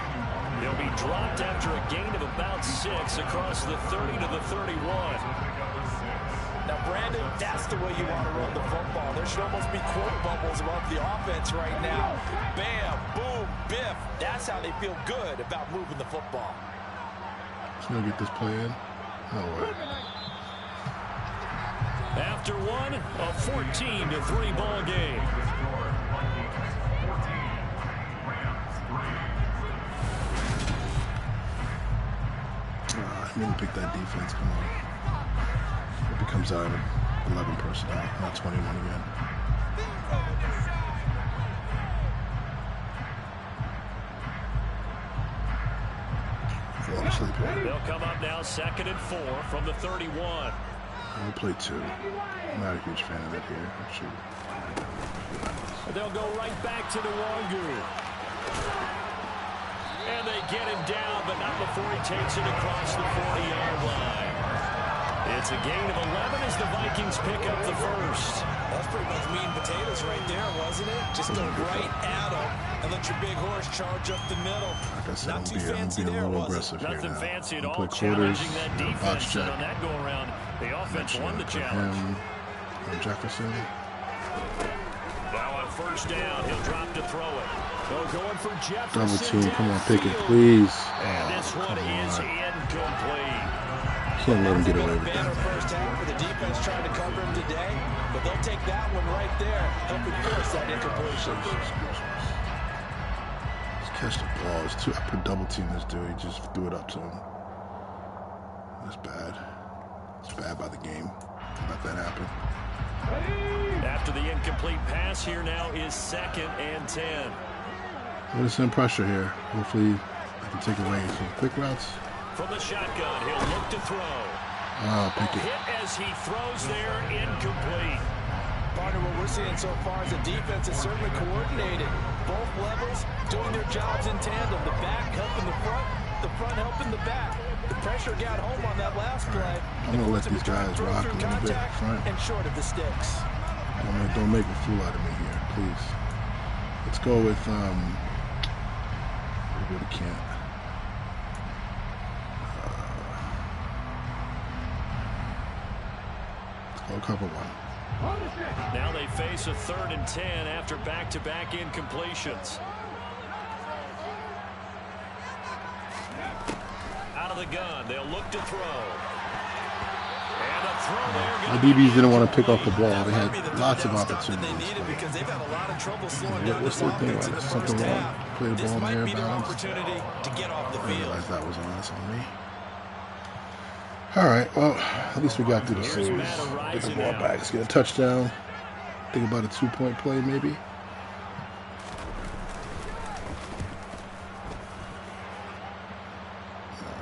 They'll be dropped after a gain of about 6 across the 30 to the 31. Now, Brandon, that's the way you want to run the football. There should almost be quote bubbles above the offense right now. Bam, boom, biff. That's how they feel good about moving the football. Just gonna get this play in. No way. After 1, a 14-3 ball game. I need to pick that defense. Come on. It becomes out of 11 personnel, not 21 again. fall asleep. They'll come up now 2nd and 4 from the 31. We'll play 2. I'm not a huge fan of that here. Shoot. They'll go right back to Nwangu. And they get him down, but not before he takes it across the 40-yard line. It's a gain of 11 as the Vikings pick up the first. That's pretty much meat and potatoes right there, wasn't it? Just go right at him and let your big horse charge up the middle. Like I said, Not too fancy I'm being a there, little was it? aggressive here Nothing now. fancy at I'll all, play quarters, challenging that box defense. check. And on that go-around, the offense won the challenge. And Jefferson. Now on first down, he'll drop to throw it. So going for Jefferson. Double team, come on, pick it, please. And this one is incomplete. Can't let him get away with Banner that. first half for the defense trying to cover him today, but they'll take that one right there, helping force that incompletion. Let's catch the ball. It's too. I put double team this dude. He just threw it up to him. That's bad. It's bad by the game. Let that happen. After the incomplete pass, here now is 2nd and 10. What is some pressure here? Hopefully, I can take away some quick routes. From the shotgun, he'll look to throw. Pick it. Hit as he throws there, incomplete. Partner, what we're seeing so far is the defense is certainly coordinated. Both levels doing their jobs in tandem. The back helping the front helping the back. The pressure got home on that last play. I'm going to let these guys rock a little bit up front. And short of the sticks. Don't make a fool out of me here, please. Let's go with, we really can't. Let's go cover 1. Now they face a 3rd and 10 after back-to-back incompletions. Out of the gun, they'll look to throw. And a throw there. My DBs didn't want to pick off the ball. They had lots of opportunities. Because they've had a lot of trouble slowing down What's their thing? There's something wrong. Play the this ball in the might air be their balance. opportunity to get off the I field. realized that was on me. All right, well, at least we got through the series. Get the ball back. Let's get a touchdown. Think about a 2-point play, maybe.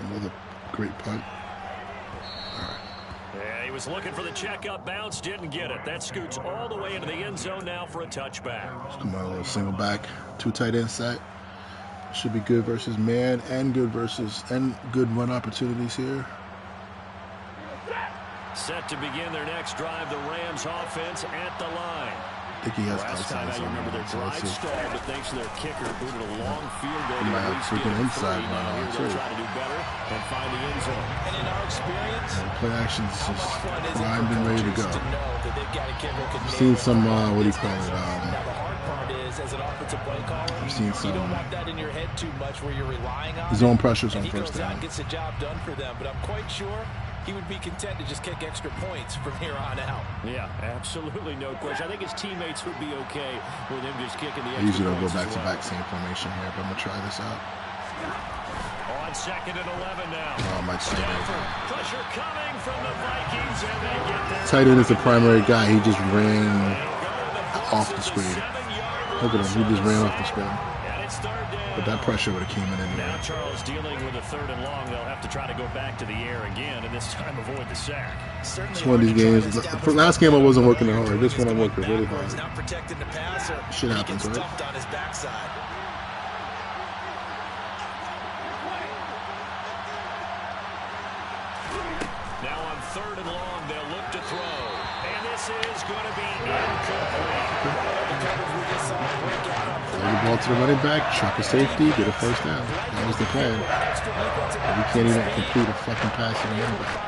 Another great punt. Yeah, he was looking for the checkup bounce, didn't get it. That scoots all the way into the end zone now for a touchback. Let's come on, a little single back, 2 tight end set. Should be good versus man and good run opportunities here. Set to begin their next drive, the Rams offense at the line. I think he has Last time outside I remember their drive stalled, but thanks to their kicker, booted a long field goal. He might have freaking inside now run here too. they'll try to do better and find the end zone. And in our experience, Play action's just primed and ready to go. to know that they've got a kicker who can I've seen some, what do you call it? Now the hard part is, as an offensive play caller, I've seen you don't some want that in your head too much where you're relying on zone it. pressures And on he first goes out down. and gets the job done for them, but I'm quite sure he would be content to just kick extra points from here on out. Yeah, absolutely no question. I think his teammates would be okay with him just kicking the I extra usually don't go points as back-to-back same formation here, but I'm going to try this out. On 2nd and 11 now. Oh, my tight end. Pressure coming from the Vikings, and they get there. Tight end is the primary guy. He just ran off the screen. Look at him. He just ran off the screen. And it's 3rd down. But that pressure would have came in anyway. Now Charles dealing with a 3rd and long. They'll have to try to go back to the air again, and this time avoid the sack. It's one of these games. For last game I wasn't working hard. This one I'm working really hard. Not protecting the passer. Shit happens, He gets right? stumped on his backside. Now on 3rd and long, they'll look to throw. And this is going to be incomplete. Throw the ball to the running back, chuck a safety, get a first down. That was the plan. But we can't even complete a fucking pass to the running back.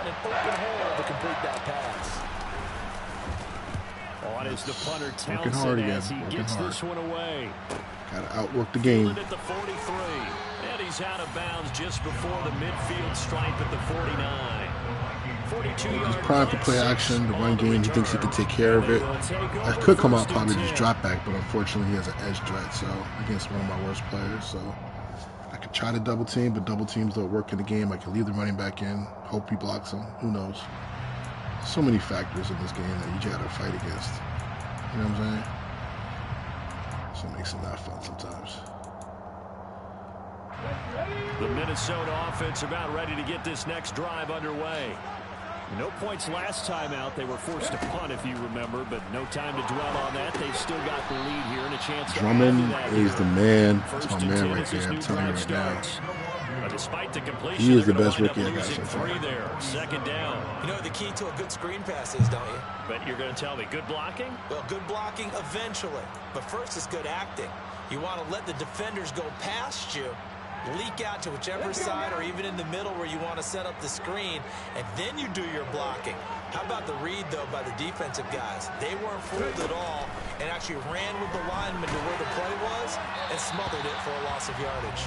On is the punter Working hard Townsend again. as he Working gets hard. this one away. Gotta outwork the game. At the 43. And he's out of bounds just before the midfield stripe at the 49. 42 He's primed for play action, the run game. He thinks he can take care of it. I could come out probably just drop back, but unfortunately he has an edge threat, so against one of my worst players. So I could try to double team, but double teams don't work in the game. I can leave the running back in, hope he blocks him. Who knows? So many factors in this game that you gotta fight against. You know what I'm saying? So it makes it not fun sometimes. The Minnesota offense about ready to get this next drive underway. No points last time out. They were forced to punt, if you remember, but no time to dwell on that. They've still got the lead here and a chance to Drummond is the man. First That's my man right there. I'm telling you right now. Despite the completion, He is the best rookie I got so far. There. Second down. You know the key to a good screen pass is, don't you? But you're going to tell me good blocking? Well, good blocking eventually. But first is good acting. You want to let the defenders go past you, leak out to whichever side or even in the middle where you want to set up the screen, and then you do your blocking. How about the read, though, by the defensive guys? They weren't fooled at all and actually ran with the lineman to where the play was and smothered it for a loss of yardage.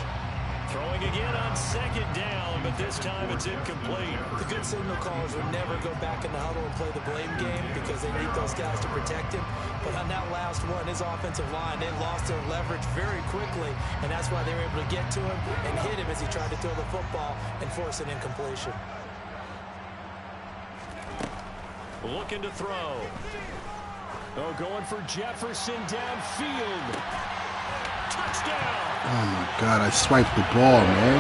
Throwing again on second down, but this time it's incomplete. The good signal callers would never go back in the huddle and play the blame game because they need those guys to protect him. But on that last one, his offensive line, they lost their leverage very quickly, and that's why they were able to get to him and hit him as he tried to throw the football and force an incompletion. Looking to throw. Oh, going for Jefferson downfield. Touchdown! Oh my God, I swiped the ball, man.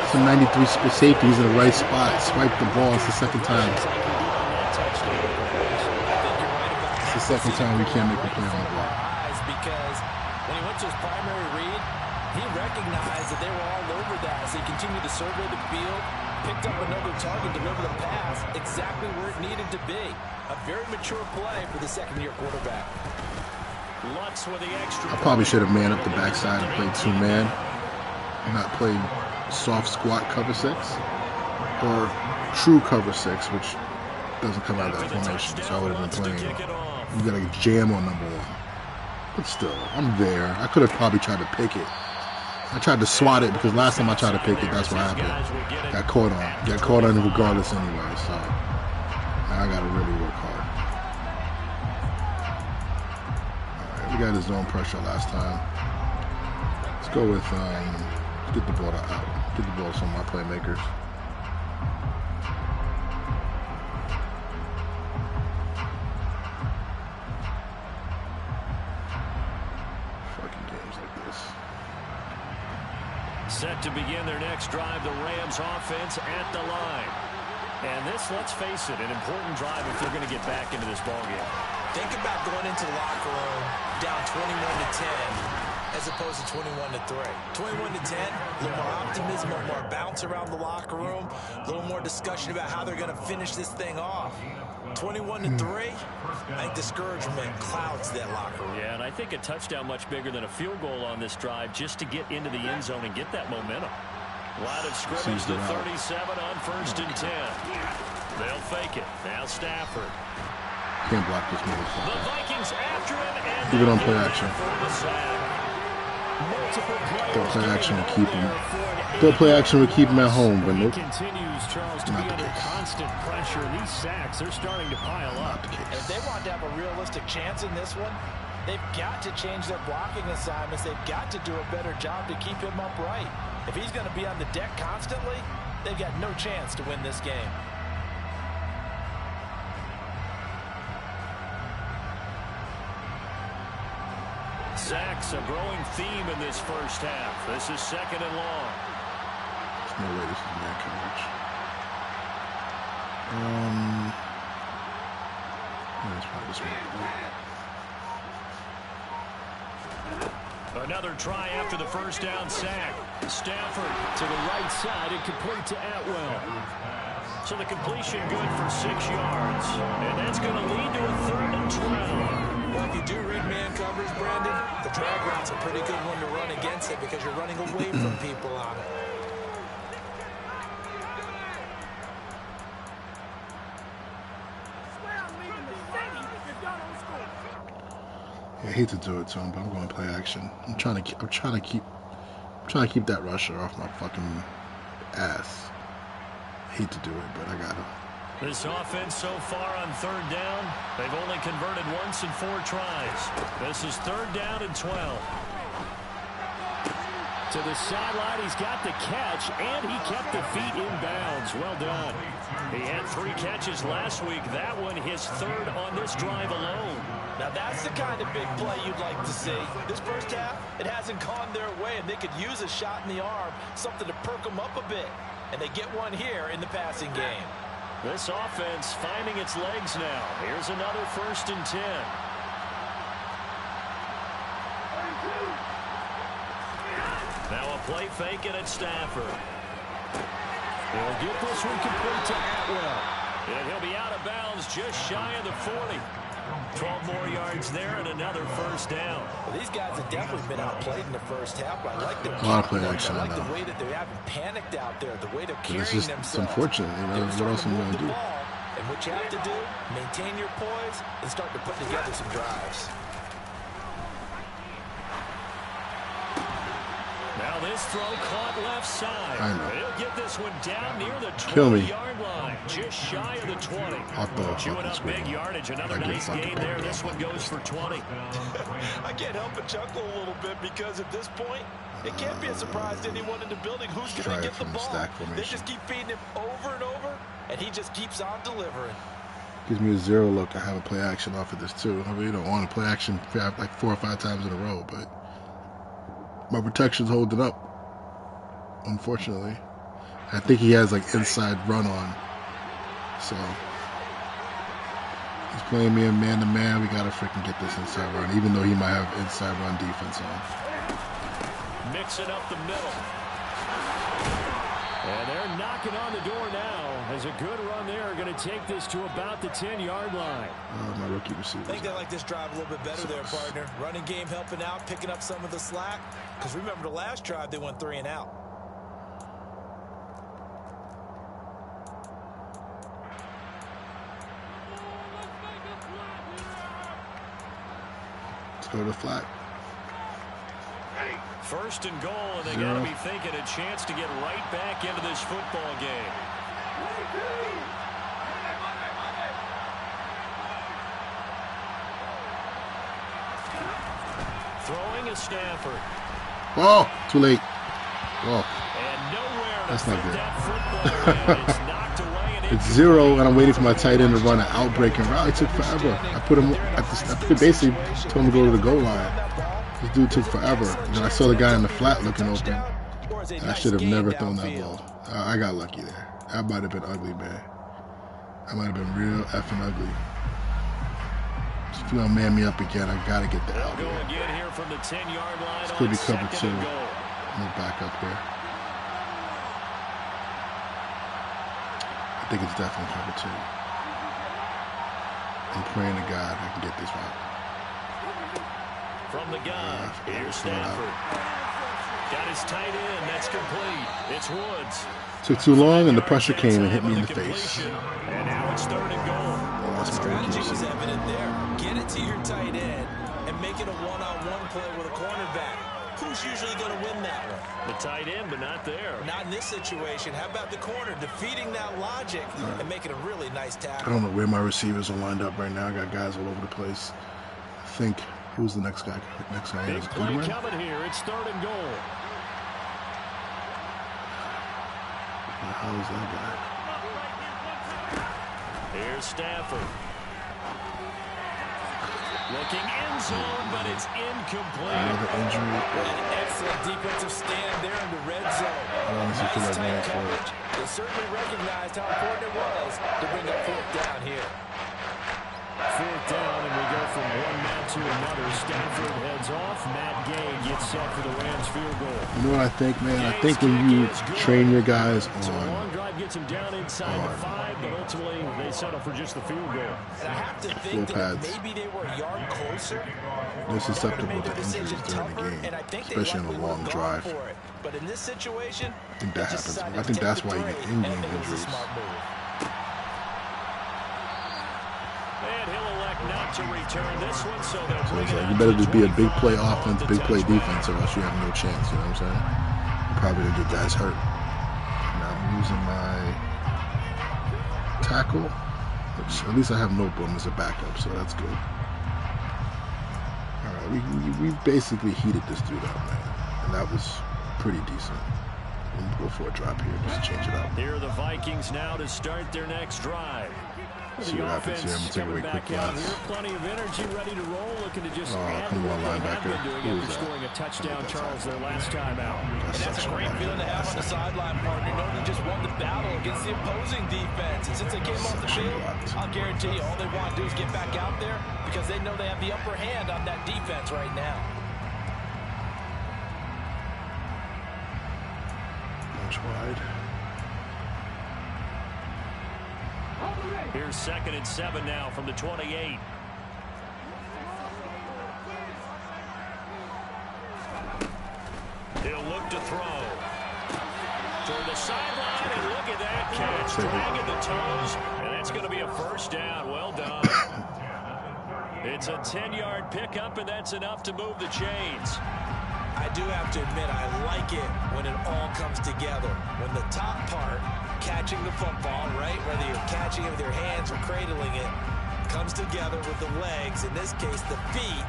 It's a 93 safety. He's in the right spot. Swiped the ball. It's the second time. It's the second time we can't make a play on the ball. Because when he went to his primary read, he recognized that they were all over that as he continued to survey the field, picked up another target, delivered a pass exactly where it needed to be. A very mature play for the second-year quarterback. Lutz with the extra. I probably should have manned up the backside and played two-man, not played soft squat cover 6 or true cover 6, which doesn't come out of that formation. So I would have been playing. You got to jam on number 1. But still, I'm there. I could have probably tried to pick it. I tried to swat it because last time I tried to pick it, that's what happened. Got caught on. Got caught on regardless anyway. So now I got to really work hard. We got his zone pressure last time. Let's go with get the ball out. Get the ball to some of my playmakers. Fucking games like this. Set to begin their next drive, the Rams offense at the line. And this, let's face it, an important drive if they're going to get back into this ballgame. Think about going into the locker room down 21-10 as opposed to 21-3. 21-10, a little more optimism, a little more bounce around the locker room, a little more discussion about how they're going to finish this thing off. 21-3, I think discouragement clouds that locker room. Yeah, and I think a touchdown much bigger than a field goal on this drive just to get into the end zone and get that momentum. Line of scrimmage to 37 on 1st and 10. They'll fake it. Now Stafford. Can't block this motherfucker. The Vikings after him and keep it on play action. They'll play action to keep him. They'll play action to keep him at home, but nope. Continues, Charles, to be under constant pressure. These sacks are starting to pile up. If they want to have a realistic chance in this one, they've got to change their blocking assignments. They've got to do a better job to keep him upright. If he's going to be on the deck constantly, they've got no chance to win this game. Sacks, a growing theme in this first half. This is 2nd and long. There's no way this is man coverage. That's probably this one. Another try after the first down sack. Stafford to the right side and complete to Atwell. So the completion good for 6 yards. And that's going to lead to a 3rd and 12. Well, if you do read man coverage, Brandon, the drag route's a pretty good one to run against it because you're running away from people on it. I hate to do it to him, but I'm going to play action. I'm trying to keep that rusher off my fucking ass. I hate to do it, but I gotta. This offense so far on 3rd down, they've only converted once in 4 tries. This is 3rd down and 12. To the sideline, he's got the catch, and he kept the feet in bounds. Well done. He had 3 catches last week. That one his 3rd on this drive alone. Now that's the kind of big play you'd like to see. This first half, it hasn't gone their way, and they could use a shot in the arm, something to perk them up a bit. And they get one here in the passing game. This offense finding its legs now. Here's another 1st and 10. Now a play fake and it's Stafford. He'll get this one complete to Atwell. And he'll be out of bounds just shy of the 40. 12 more yards there and another 1st down. Well, these guys have definitely been outplayed in the first half. But I like the way that they haven't panicked out there, the way they're carrying themselves. It's unfortunate. You know, what else am I going to do? And what you have to do, maintain your poise and start to put together some drives. Now this throw caught left side. He'll get this one down near the 20-yard line, just shy of the 20. Chewing up big yardage, another nice gain there. This one goes for 20. I can't help but chuckle a little bit because at this point, it can't be a surprise to anyone in the building who's going to get the ball. They just keep feeding him over and over, and he just keeps on delivering. Gives me a 0 look. I have a play action off of this too. I really don't want to play action like 4 or 5 times in a row, but my protection's holding up, unfortunately. I think he has like inside run on. So he's playing me in man-to-man. We got to freaking get this inside run, even though he might have inside run defense on. Mixing up the middle. And they're knocking on the door now. As a good run there, are going to take this to about the 10-yard line. My rookie receiver. I think they like this drive a little bit better there, partner. Running game helping out, picking up some of the slack. Because remember the last drive, they went 3 and out. Let's go to the flat. 1st and goal, and they got to be thinking a chance to get right back into this football game. Throwing a Stafford. Oh, too late. Oh, And nowhere that's not good. that football in. It's knocked away and it's 0, and I'm waiting for my tight end to run an outbreaking route. It took forever. I put him. I basically told him to go to the goal line. This dude took forever. And then I saw the guy in the flat looking open. And I should have never thrown that ball. I got lucky there. That might have been ugly, man. That might have been real effing ugly. If you don't man me up again, I gotta get the hell out. Here from the 10-yard line. This could be cover 2. I'm gonna back up here. I think it's definitely cover 2. I'm praying to God I can get this right. From the gun, here's Stafford. Got his tight end. That's complete. It's Woods. Took too long, and the pressure came and hit me in the face. And now it's 3rd and goal. Oh, that's my rookie Strategy was receiver. evident there. Get it to your tight end and make it a one-on-one play with a cornerback. Who's usually going to win that one? The tight end, but not there. Not in this situation. How about the corner defeating that logic and making a really nice tackle? I don't know where my receivers are lined up right now. I got guys all over the place. I think, who's the next guy? Next guy Big is play Goodwin. coming here. It's 3rd and goal. Who the hell is that guy? Here's Stafford. Looking end zone, but it's incomplete. Another injury. An excellent defensive stand there in the red zone. Nice tight coverage. They certainly recognized how important it was to bring up 4th down here. 4th down, and we go from one man to another. Stafford heads off. Matt Gay gets set for the Rams field goal. You know what I think, man? I think when you train your guys So a on long drive gets him down inside the 5, but ultimately they settle for just the field goal. And I have to think that pads, maybe they were a yard closer. they're susceptible to injuries during the game, especially on a long drive. But in this situation, I think that happens. I think that's why you get in-game injuries. And he'll elect not to return this one, so they'll So bring it's it like, out you better to just be a big 25 play off offense, the big play touchdown. defense, or else you have no chance, you know what I'm saying? You're probably going to get guys hurt. Now I'm using my tackle, which at least I have no boom as a backup, so that's good. All right, we basically heated this dude up, man, and that was pretty decent. We'll go for a drop here, just change it up. Here are the Vikings now to start their next drive. See what happens here. I'm going to take away quick pass. Plenty of energy, ready to roll, looking to just add come on, linebacker. Who is scoring a touchdown, Charles, their last time out. And that's a great feeling to have on the sideline, partner, knowing you just won the battle against the opposing defense. And since they came off the field, I'll guarantee you all they want to do is get back out there because they know they have the upper hand on that defense right now. Bunch wide. Here's 2nd and 7 now from the 28. He'll look to throw. Toward the sideline, and look at that catch. Dragging the toes, and that's going to be a first down. Well done. It's a 10-yard pickup, and that's enough to move the chains. I do have to admit, I like it when it all comes together. When the top part, catching the football, right, whether you're catching it with your hands or cradling it, comes together with the legs, in this case the feet,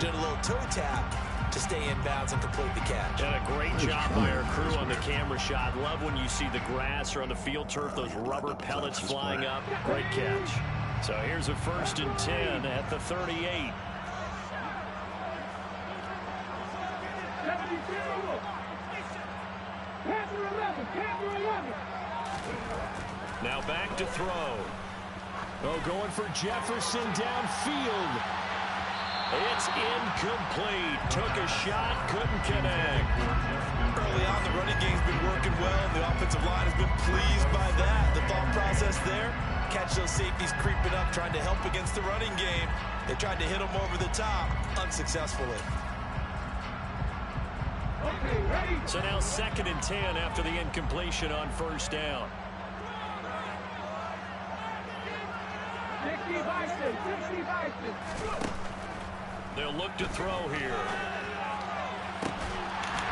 did a little toe tap to stay in bounds and complete the catch. And a great job by our crew on the camera shot. Love when you see the grass or on the field turf, those rubber pellets flying up. Great catch. So here's a 1st and 10 at the 38. Now back to throw. Oh, going for Jefferson downfield. It's incomplete. Took a shot, couldn't connect. Early on, the running game's been working well, and the offensive line has been pleased by that. The thought process there, catch those safeties creeping up, trying to help against the running game. They tried to hit them over the top, unsuccessfully. So now 2nd and 10 after the incompletion on 1st down. They'll look to throw here.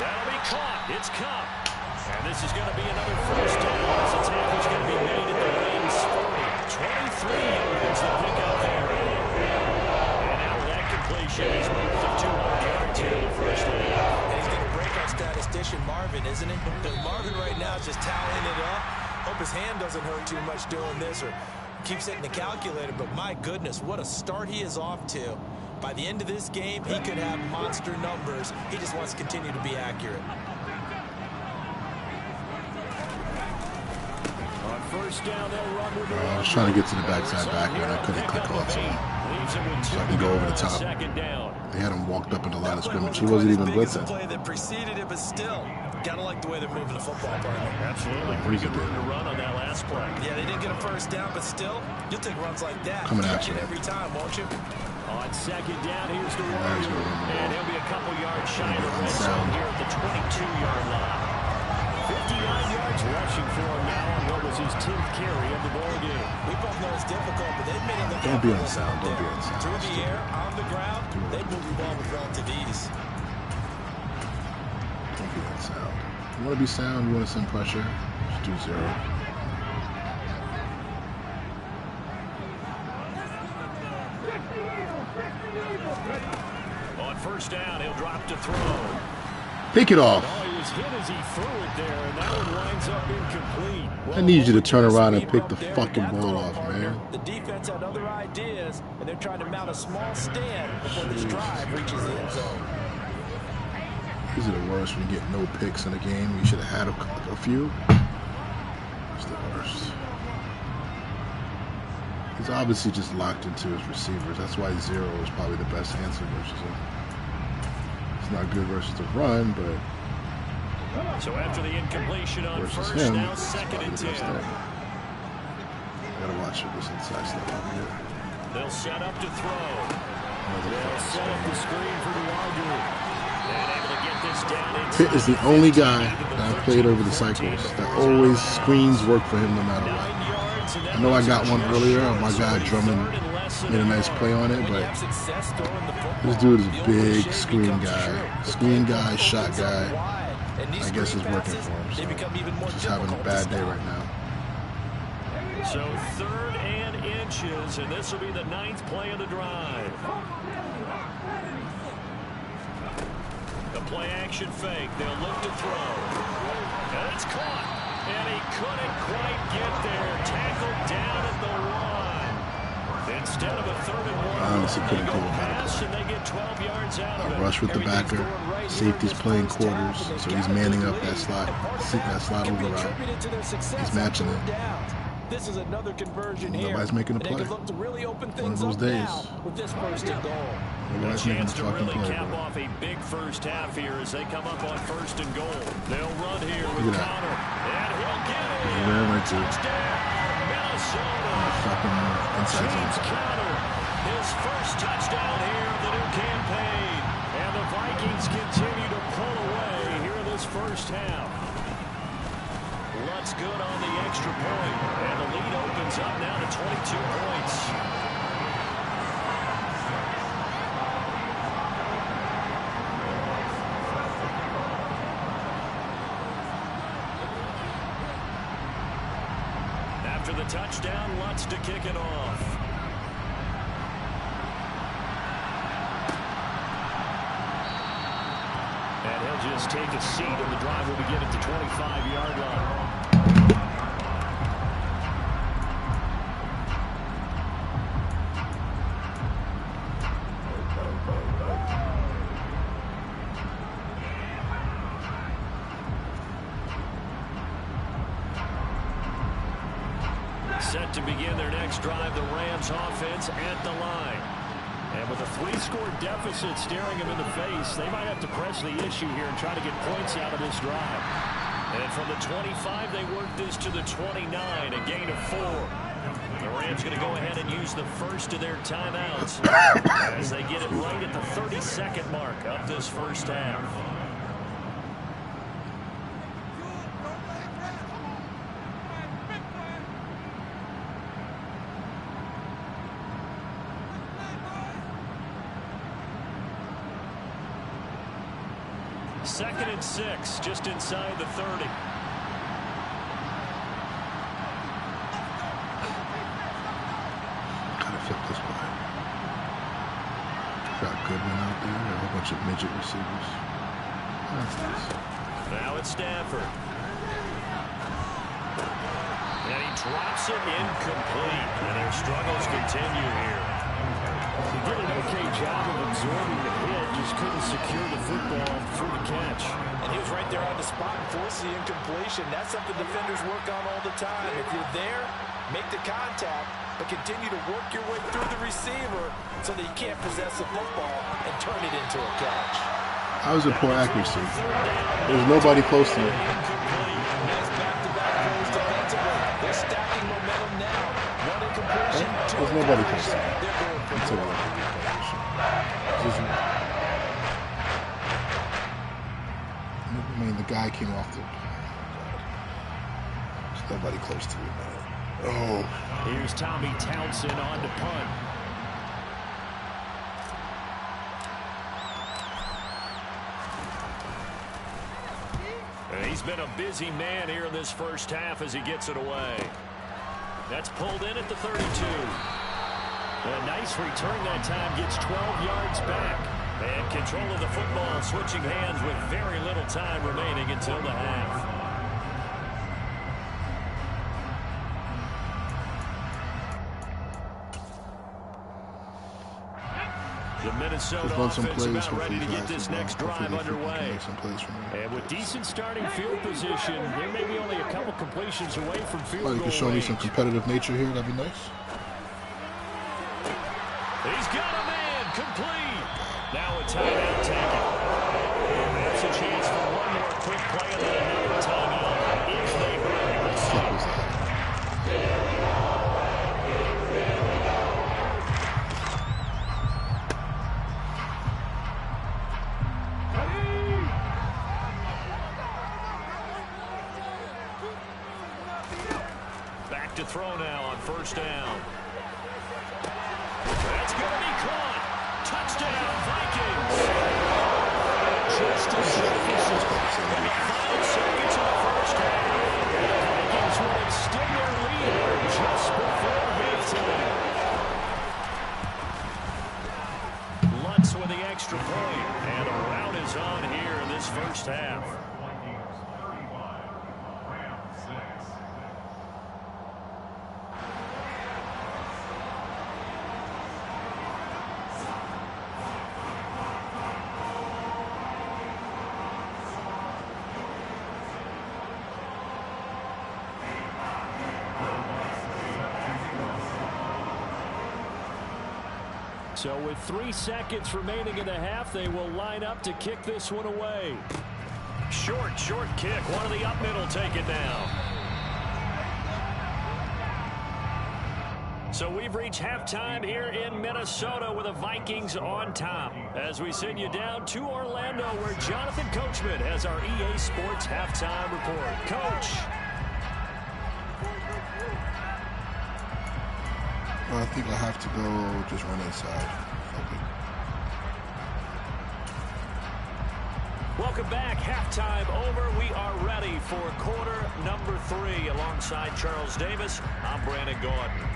That'll be caught. It's Cup. And this is going to be another first down as the tacle's going to be made at the Rams 40. 23 yards the pickup there. And now that completion is moved to 200 yards here in the first half. And he's going to break our statistician Marvin, isn't it? Because Marvin right now is just tallying it up. Hope his hand doesn't hurt too much doing this or keeps hitting the calculator, but my goodness, what a start he is off to. By the end of this game, he could have monster numbers. He just wants to continue to be accurate. On 1st down, they'll run with I was trying to get to the backside backer, and I couldn't click on someone. So I can go over the top. They had him walked up in the line of scrimmage. He wasn't even blitzing. Play that preceded it, but still, gotta like the way they're moving the football, partner. Absolutely. Pretty good room to run on that last play. Yeah, they didn't get a first down, but still, you'll take runs like that. Coming at you every time, won't you? On 2nd down, here's the Warrior. And he'll be a couple yards shy of the red zone here at the 22-yard line. 59 yards rushing for him now on what was his 10th carry of the ball game. We both know it's difficult, but they've made it look Don't be on the sound. Don't be on the sound. Through the air, on the ground, they move the ball with relative ease. Don't be on sound. You want to be sound, you want to send pressure, just do 0. On 1st down, he'll drop to throw. Pick it off. Oh, he was hit as he threw it there, and that one winds up incomplete. I need you to turn around and pick the fucking ball off, man. The defense had other ideas, and they're trying to mount a small stand before this drive reaches the end zone. These are the worst when you get no picks in a game. You should have had a few. It's the worst. He's obviously just locked into his receivers. That's why 0 is probably the best answer versus him. It's not good versus the run, but so after the incompletion on versus 1st, him, now 2nd and 10. I gotta watch it. This inside stuff over here. They'll set up to throw. They'll set up the screen for the Warrior. And able to get this down. Pitt is the only guy that I've played over the cycles that always screens work for him no matter what. I know I got one earlier. My guy Drummond made a nice play on it, but this dude is a big screen guy. Screen guy, shot guy. I guess it's working for him. So just having a bad day right now. So 3rd and inches, and this will be the 9th play of the drive. The play action fake. They'll look to throw. And it's caught. And he couldn't quite get there. Tackled down at the 1. Instead of a 3rd and 1, I honestly couldn't they do go a better pass play. and they get 12 yards out of it. Rush with the backer. Safety's playing quarters, so he's manning up that slot over route. He's matching it. This is another conversion here. Nobody's making a And it play. could look to really open One of things those up days. now with this 1st and goal. Nobody's A making a chance to fucking really play, cap bro. off a big first half here as they come up on 1st and goal. They'll run here with Look at that. Connor. And he'll get it. He ran right through. Touchdown, Minnesota. Fucking inside James zone. Conner, his first touchdown here of the new campaign. And the Vikings continue to pull away here in this first half. Lutz good on the extra point. And the lead opens up now to 22 points. After the touchdown, Lutz to kick it off. And he'll just take a seat, and the drive will begin at the 25-yard line. Set to begin their next drive, the Rams offense at the line. And with a 3-score deficit staring them in the face, they might have to press the issue here and try to get points out of this drive. And from the 25, they work this to the 29, a gain of 4. The Rams going to go ahead and use the first of their timeouts as they get it right at the 32nd mark of this first half. Second and 6, just inside the 30. Gotta flip this play. Got Goodwin out there, a whole bunch of midget receivers. That's nice. Now it's Stafford. And he drops it incomplete. And their struggles continue here. He did an okay job of absorbing the hit, just couldn't secure the football through the catch. And he was right there on the spot and forced the incompletion. That's something defenders work on all the time. If you're there, make the contact, but continue to work your way through the receiver so that you can't possess the football and turn it into a catch. I was in poor accuracy. There was nobody close to me. Nice back-to-back plays defensively. They're stacking momentum now. One incompletion, two There's nobody close to me. They're going for Until more. I mean, the guy came off the... There's nobody close to me, man. Oh. Here's Tommy Townsend on to punt. And he's been a busy man here in this first half as he gets it away. That's pulled in at the 32. A nice return that time, gets 12 yards back. And control of the football, switching hands with very little time remaining until the half. The Minnesota offense about ready to get this next drive underway. And with decent starting field position, they may be only a couple completions away from field goal You can show me some competitive nature here. That'd be nice. He's got a man complete. Now a timeout taken. And that's a chance for one more quick play and then another timeout if they bring it. What the fuck was that? Back to throw now on first down. That's going to be caught. Touchdown, Vikings. Justin Jefferson. 5 seconds in the first half. The Vikings will extend their lead just before halftime. Lutz with the extra point. And the rout is on here in this first half. So with 3 seconds remaining in the half, they will line up to kick this one away. Short kick. One of the up middle take it down. So we've reached halftime here in Minnesota with the Vikings on top. As we send you down to Orlando, where Jonathan Coachman has our EA Sports halftime report. Coach. I think I have to go just run inside. Okay. Welcome back. Halftime over. We are ready for quarter number 3. Alongside Charles Davis, I'm Brandon Gordon.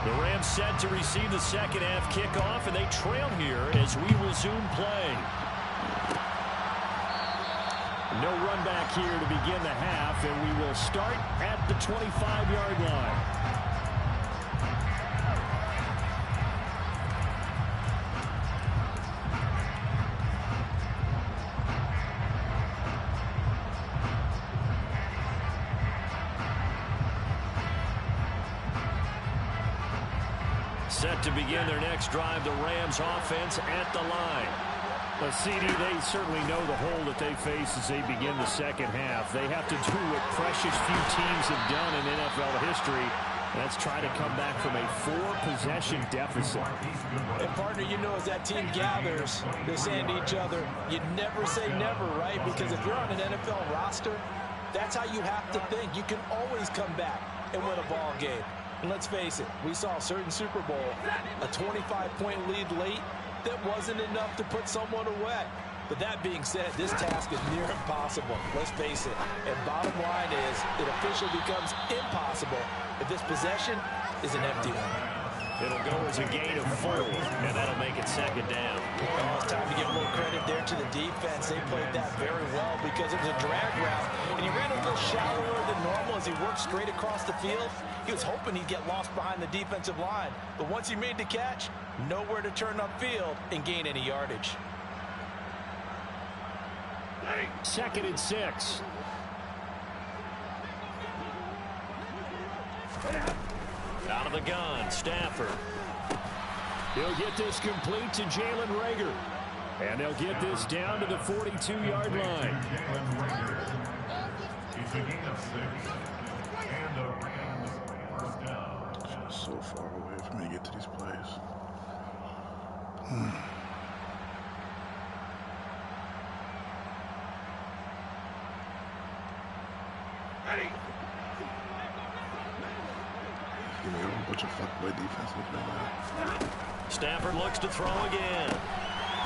The Rams set to receive the second half kickoff, and they trail here as we resume play. No run back here to begin the half, and we will start at the 25-yard line. Set to begin their next drive, the Rams offense at the line. But CD, they certainly know the hole that they face as they begin the second half. They have to do what precious few teams have done in NFL history. That's try to come back from a 4-possession deficit. And partner, you know, as that team gathers, they're saying to each other, you never say never, right? Because if you're on an NFL roster, that's how you have to think. You can always come back and win a ball game. And let's face it, we saw a certain Super Bowl, a 25-point lead late that wasn't enough to put someone away. But that being said, this task is near impossible. Let's face it. And bottom line is, it officially becomes impossible if this possession is an empty one. It'll go as a gain of 4, and that'll make it second down. Oh, it's time to give a little credit there to the defense. They played that very well because it was a drag route, and he ran a little shallower than normal as he worked straight across the field. He was hoping he'd get lost behind the defensive line, but once he made the catch, nowhere to turn upfield and gain any yardage. 2nd and 6. Out of the gun, Stafford. He'll get this complete to Jalen Reagor. And they'll get this down to the 42-yard line. So far away for me to get to these plays. Give me a whole bunch of fuckboy defenses right now. Stafford looks to throw again.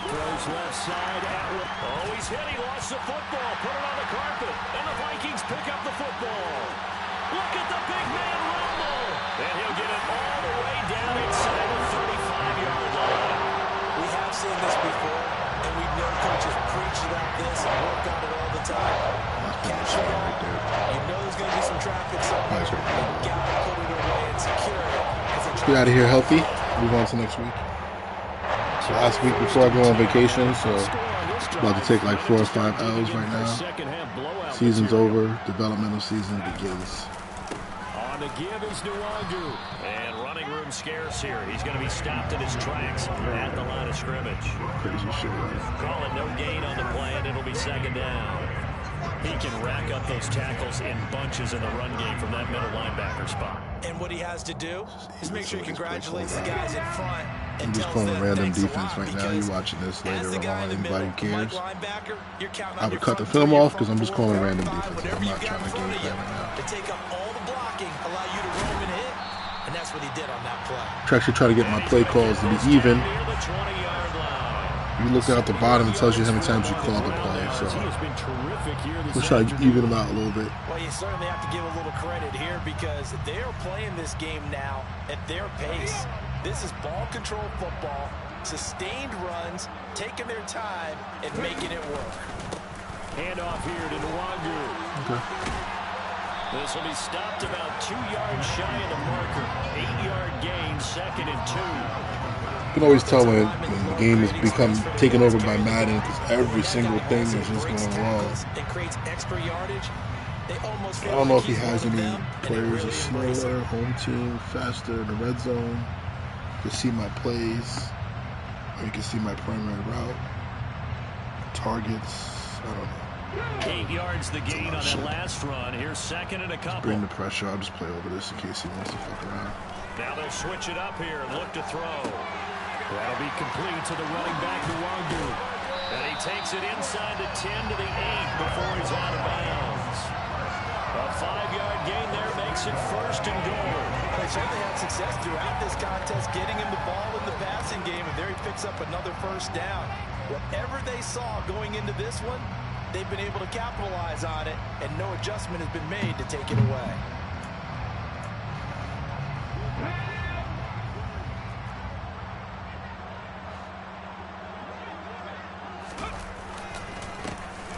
Throws left side at will. Oh, he's hit. He lost the football. Put it on the carpet. And the Vikings pick up the football. Look at the big man rumble. And he'll get it all the way down inside the 35-yard line. We have seen this before, and we've known coaches preach about this and work on it all the time. Catch the ball. You know there's going to be some traffic somewhere. You got to put it away and secure it. Let's get out of here healthy. Move on to next week. So last week before I go on vacation, so about to take like 4 or 5 L's right now. Season's over. Developmental season begins. On the give is Nwangu. And running room scarce here. He's going to be stopped in his tracks at the line of scrimmage. Crazy shit, right? Call it no gain on the play, and it'll be second down. He can rack up those tackles in bunches in the run game from that middle linebacker spot. And what he has to do is make sure he congratulates the guys in front. I'm just calling random defense right now. You're watching this later on. Anybody who cares? I would cut the film off because I'm just calling random defense. I'm not trying to game plan right now. To take up all the blocking, allow you to roam and hit, and that's what he did on that play. I'm actually trying to get my play calls to be even. You look at the bottom, it tells you how many times you called the play. So we'll try to even them out a little bit. Well, you certainly have to give a little credit here because they are playing this game now at their pace. This is ball control football, sustained runs, taking their time and making it work. Handoff here to Nwangu. Okay. This will be stopped about 2 yards shy of the marker. 8-yard gain, 2nd and 2. You can always tell when the game has become taken over by Madden because every single thing is just going wrong. I don't know if he has any players that are slower, home team, faster in the red zone. You can see my plays, or you can see my primary route, targets. I don't know. 8 yards the gain on that last run. Here's 2nd and a couple. Bring the pressure. I'll just play over this in case he wants to fuck around. Now they'll switch it up here and look to throw. That'll be complete to the running back, Nwangu. And he takes it inside the 10 to the 8 before he's out of bounds. A 5-yard gain there makes it 1st and goal. They certainly had success throughout this contest, getting him the ball in the passing game, and there he picks up another 1st down. Whatever they saw going into this one, they've been able to capitalize on it, and no adjustment has been made to take it away.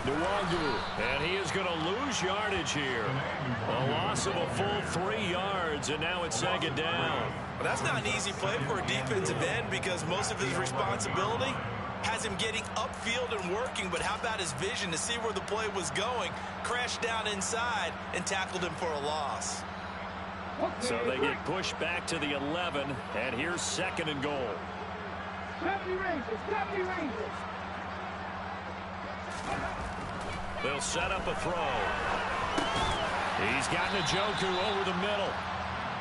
Nwangu, and he is going to lose yardage here. A loss of a full 3 yards, and now it's 2nd down. Well, that's not an easy play for a defensive end because most of his responsibility has him getting upfield and working, but how about his vision to see where the play was going, crashed down inside, and tackled him for a loss. So they get pushed back to the 11, and here's 2nd and goal. They'll set up a throw. He's got Njoku over the middle.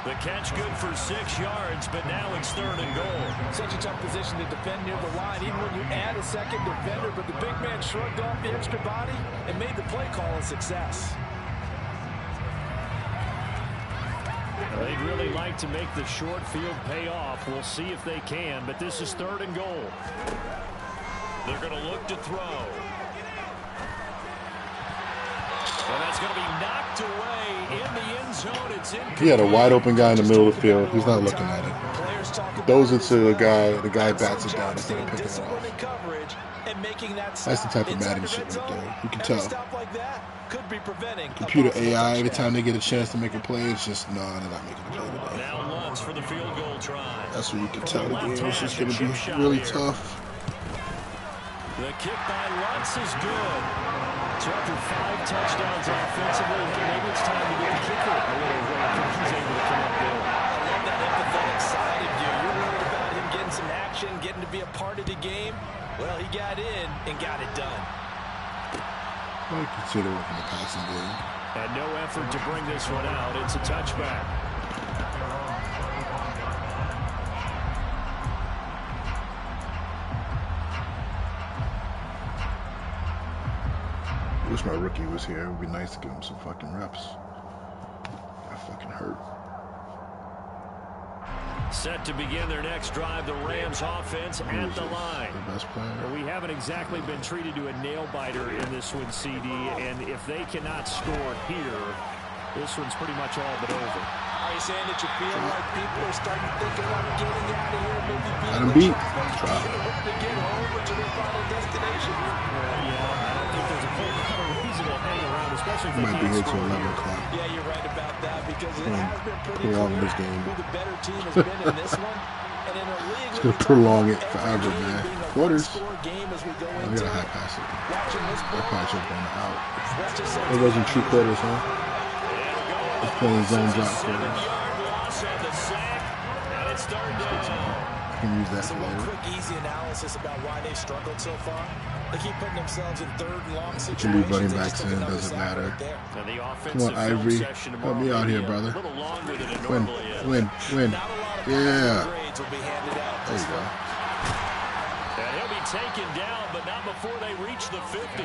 The catch good for 6 yards, but now it's 3rd and goal. Such a tough position to defend near the line, even when you add a second defender, but the big man shrugged off the extra body and made the play call a success. They'd really like to make the short field pay off. We'll see if they can, but this is 3rd and goal. They're going to look to throw. And that's going to be knocked away in the end zone. It's incomplete. He had a wide open guy in the middle of the field. He's not looking at it. Throws it to the guy bats it down instead of picking it off. That's the type of Madden shit right there. You can tell. Computer AI, every time they get a chance to make a play, it's just, no, they're not making a play today. Now Lutz for the field goal try. That's what you can tell the game is just going to be really tough. The kick by Lutz is good. So after 5 touchdowns offensively, maybe it's time to get the kicker a little rough if he's able to come up there. I love that empathetic side of you. You're worried about him getting some action, getting to be a part of the game. Well, he got in and got it done. I consider it in the passing game. And no effort to bring this one out. It's a touchback. I wish my rookie was here. It would be nice to give him some fucking reps. I fucking hurt. Set to begin their next drive, the Rams offense at the line. The best player. We haven't exactly been treated to a nail-biter in this one, CD, and if they cannot score here, this one's pretty much all but over. Are you saying that you feel like people are starting to think about getting out of here, maybe Got him beat. Try. to get over to their final destination? Yeah, I don't think there's a full reason to hang around, especially if Might be here till 11 o'clock. Yeah, you're right about that, because it has been pretty prolong clear this game. who the better team has been in this one. And in a league It's gonna prolong it forever, man. Quarters. game as we go I into gotta high pass it. watching this I probably should have gone out. let's just say It wasn't true quarters, huh? It's playing zone drop quarters. loss on the sack, and it's third down. I can use that for later. Quick, easy analysis about why they struggled so far. They keep putting themselves in 3rd and long You situations. can leave running They backs just took in, another doesn't sack matter. right there. And the Come offensive on, Ivory. film session Help me out here, tomorrow brother. a little longer than it Win, normally is. win. Not a lot of Yeah. grades will be handed out There this you go. one. And he'll be taken down, but not before they reach the 50.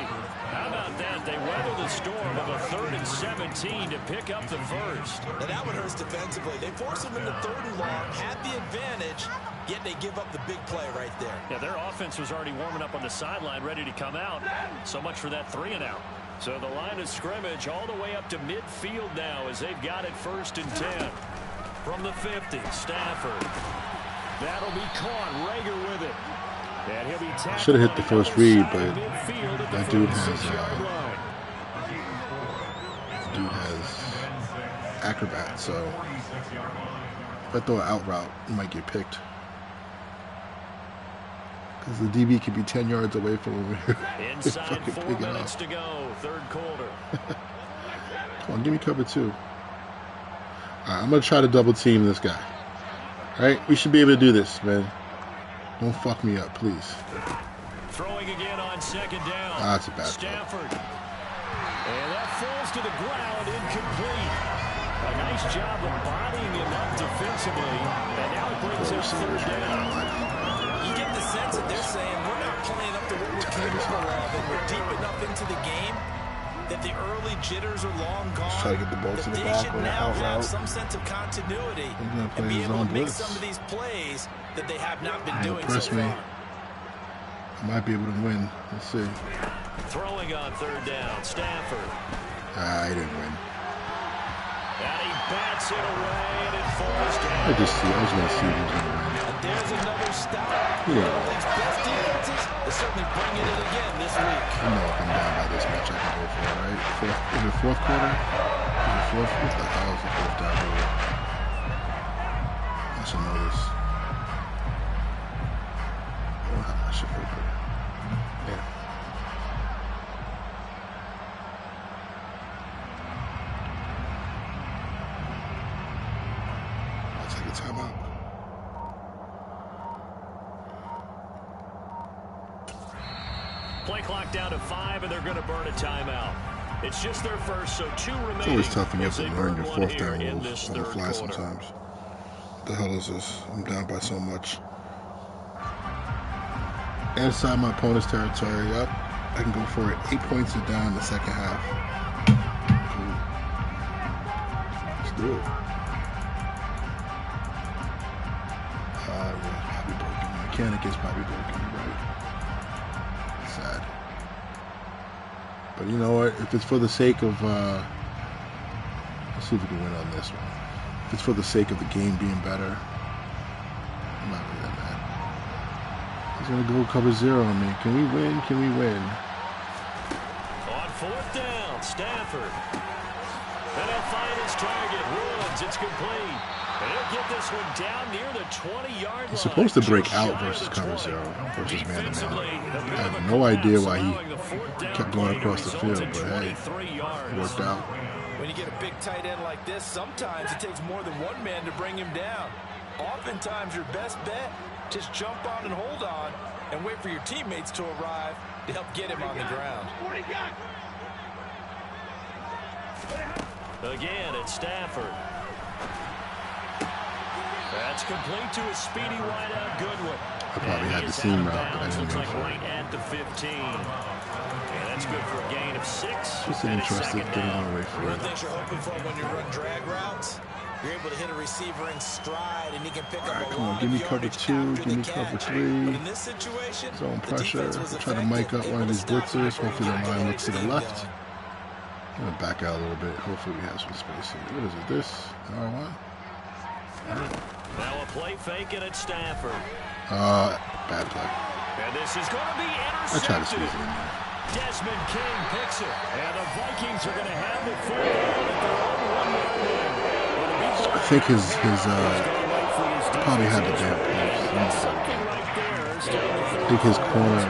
How about that? They weather the storm of a 3rd and 17 to pick up the first. Now that one hurts defensively. They force them into 3rd and long, had the advantage, yet they give up the big play right there. Yeah, their offense was already warming up on the sideline, ready to come out. So much for that 3 and out. So the line of scrimmage all the way up to midfield now as they've got it 1st and 10. From the 50, Stafford. That'll be caught. Rager with it. I should have hit the first read, but that dude has acrobat, so if I throw an out route, it might get picked. Because the DB could be 10 yards away from him. Inside 4 minutes to go, third quarter. Come on, give me cover 2. Alright, I'm going to try to double team this guy. Alright, we should be able to do this, man. Don't fuck me up, please. Throwing again on second down. Ah, that's a bad Stafford. And that falls to the ground, incomplete. A nice job of bodying him up defensively. And now it brings him third down. You get the sense that they're saying we're not playing up to what we're capable of, and we're deep enough into the game that the early jitters are long gone. Try to get the ball to the they back should or now out have route. some sense of continuity and be able to make some of these plays that they have not been doing so far. I might be able to win. Let's see. Throwing on third down, Stafford. I didn't win. And he bats it away, and it falls down. I was going to see who's going to win. And there's another stop. Yeah. These best defenses are certainly bringing it again this week. I know if I'm down by this much, I can go for it, right? Is it fourth quarter? Is it fourth? What the hell is the fourth down here? I should know this. I don't have my shit open. Yeah. I'll take a timeout. Play clock down to 5, and they're going to burn a timeout. It's just their first, so 2 remaining. It's always tough when you have to learn your fourth down rules on the fly sometimes. What the hell is this? I'm down by so much. Inside my opponent's territory, yep. I can go for it. 8 points are down in the second half. Cool. Let's do it. Yeah, probably broken. The mechanic is probably broken, right? Sad. But you know what? If it's for the sake of, let's see if we can win on this one. If it's for the sake of the game being better, I'm not really that mad. He's gonna go cover 0 on me. Can we win? Can we win? On fourth down, Stafford. And he'll find his target. Woods, it's complete. And he'll get this one down near the 20-yard line. He's supposed to break out versus cover 0 versus man-to-man. I have no idea why he kept going across the field, but hey, it worked out. When you get a big tight end like this, sometimes it takes more than one man to bring him down. Oftentimes, your best bet, just jump on and hold on and wait for your teammates to arrive to help get him on the ground. Again, it's Stafford. That's complete to a speedy wideout Goodwin. I probably had the seam route, but I didn't go for right at the 15. And that's good for a gain of 6. Just interested, didn't want to wait for One it. of the things you're hoping for when you run drag routes, you're able to hit a receiver in stride, and he can pick up a Come on, lot give me of cover yardage 2, after give me the cover catch. 3. But in this situation, Zone the pressure. defense was Try to mic up effective, one of able to these stop blitzers. him Hopefully the before line he looks to the could get left. done. I'm gonna back out a little bit. Hopefully we have some space here. What is it? This? R1? Now a play fake, and it's Stafford. Bad play. And this is going to be I tried to squeeze intercepted. it in there. Desmond King picks it. And the Vikings are going to have the football at their own 1-yard line. I think his probably had the damn post. I think his corner,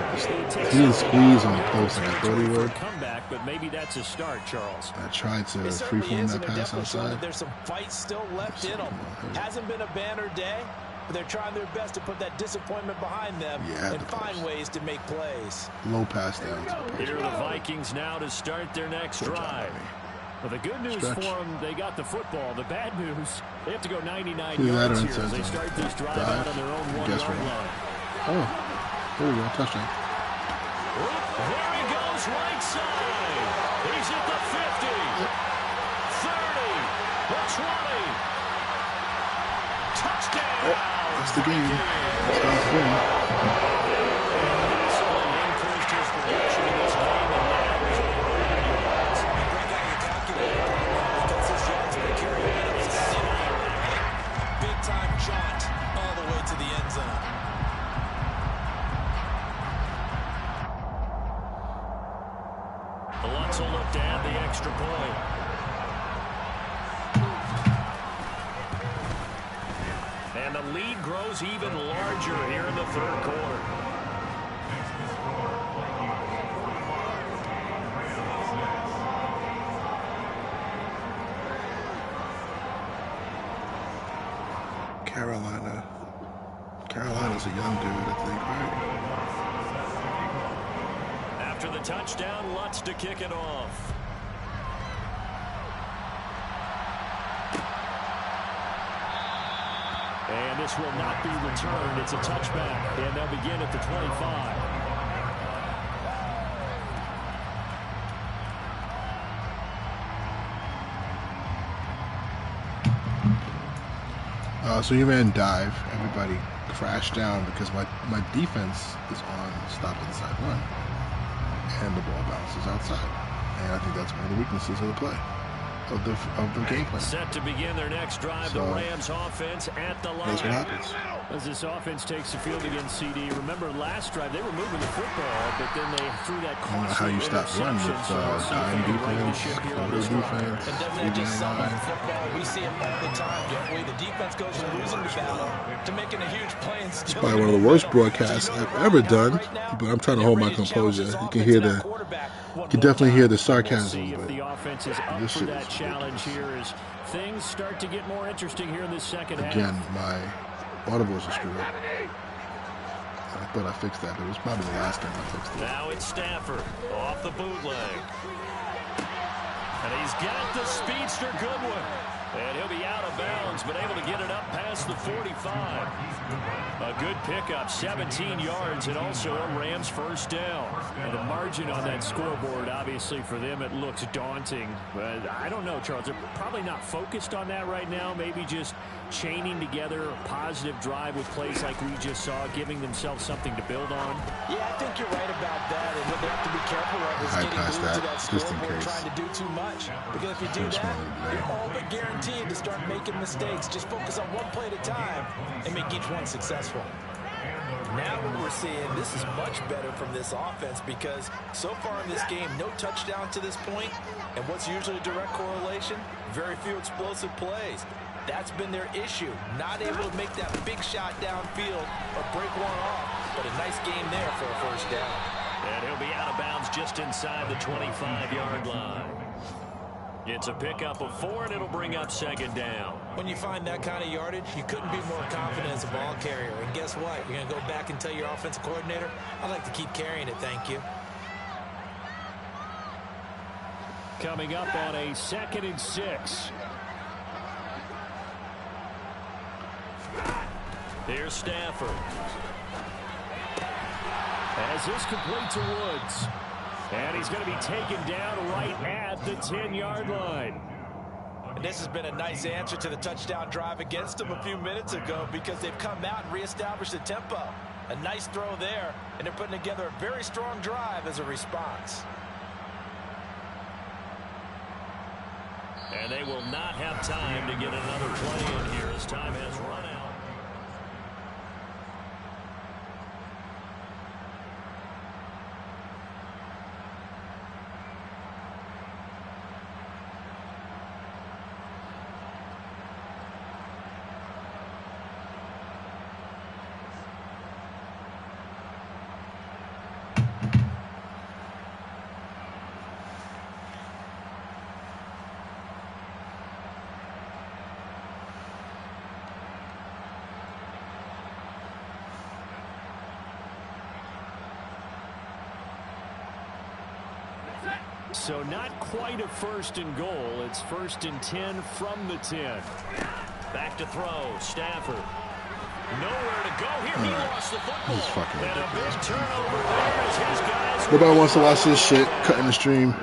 he didn't squeeze on the post like I thought he would. Comeback, but maybe that's a start, Charles. I tried to It certainly freeform is, that and it pass definitely shows that outside. there's some fight still left in them. Hasn't been a banner day, but they're trying their best to put that disappointment behind them and find ways to make plays. Low pass down. Here are the Vikings now to start their next drive. Well, the good news for them, they got the football. The bad news, they have to go 99 yards here as they start this drive out on their own 1-yard line. Oh, there we go, touchdown. There he goes, right side. He's at the 50, 30, the 20. Touchdown. Oh, that's the game. That's how it's been. extra point. And the lead grows even larger here in the third quarter. Carolina's a young dude, I think, right? After the touchdown, Lutz to kick it off. And this will not be returned. It's a touchback, and they'll begin at the 25. So you ran dive. Everybody crashed down because my defense is on stop inside run. And the ball bounces outside. And I think that's one of the weaknesses of the play. Of the game plan. Set to begin their next drive, so, the Rams offense at the line. That's what happens. As this offense takes the field against CD. Remember last drive they were moving the football, but then they threw that costly I don't know how you stop run with dime defense, quarter defense, and doesn't it just sum up football? We see it all the time, don't we? The defense goes from losing the battle to making a huge play and still. It's probably one of the worst broadcasts I've ever done, but I'm trying to hold my composure. You can hear the, you can definitely hear the sarcasm. But the offense is up for that challenge here as things start to get more interesting here in this second half. Again, my audibles are screwed up. I thought I fixed that, but it was probably the last time I fixed it. Now it's Stafford off the bootleg. And he's got the speedster Goodwin. And he'll be out of bounds, but able to get it up past the 45. A good pickup, 17 yards, and also a Rams first down. And the margin on that scoreboard, obviously, for them, it looks daunting. But I don't know, Charles. They're probably not focused on that right now. Maybe just chaining together a positive drive with plays like we just saw, giving themselves something to build on. Yeah, I think you're right about that. And what they have to be careful of is getting glued to that scoreboard, trying to do too much. Because if you do that, you're all but guaranteed to start making mistakes. Just focus on one play at a time and make each one successful. Now what we're seeing, this is much better from this offense because so far in this game, no touchdown to this point, and what's usually a direct correlation? Very few explosive plays. That's been their issue. Not able to make that big shot downfield or break one off, but a nice game there for a first down. And he'll be out of bounds just inside the 25-yard line. It's a pickup of 4, and it'll bring up second down. When you find that kind of yardage, you couldn't be more confident as a ball carrier. And guess what? You're going to go back and tell your offensive coordinator, I'd like to keep carrying it, thank you. Coming up on a 2nd and 6. Here's Stafford. As this complete to Woods. And he's going to be taken down right at the 10-yard line. And this has been a nice answer to the touchdown drive against them a few minutes ago because they've come out and reestablished the tempo. A nice throw there, and they're putting together a very strong drive as a response. And they will not have time to get another play in here as time has run out. So not quite a 1st and goal. It's 1st and 10 from the 10. Back to throw. Stafford. Nowhere to go here. He lost the football. Fucking and a big turnover there as his guys. Nobody wants to watch this shit. Cutting the stream.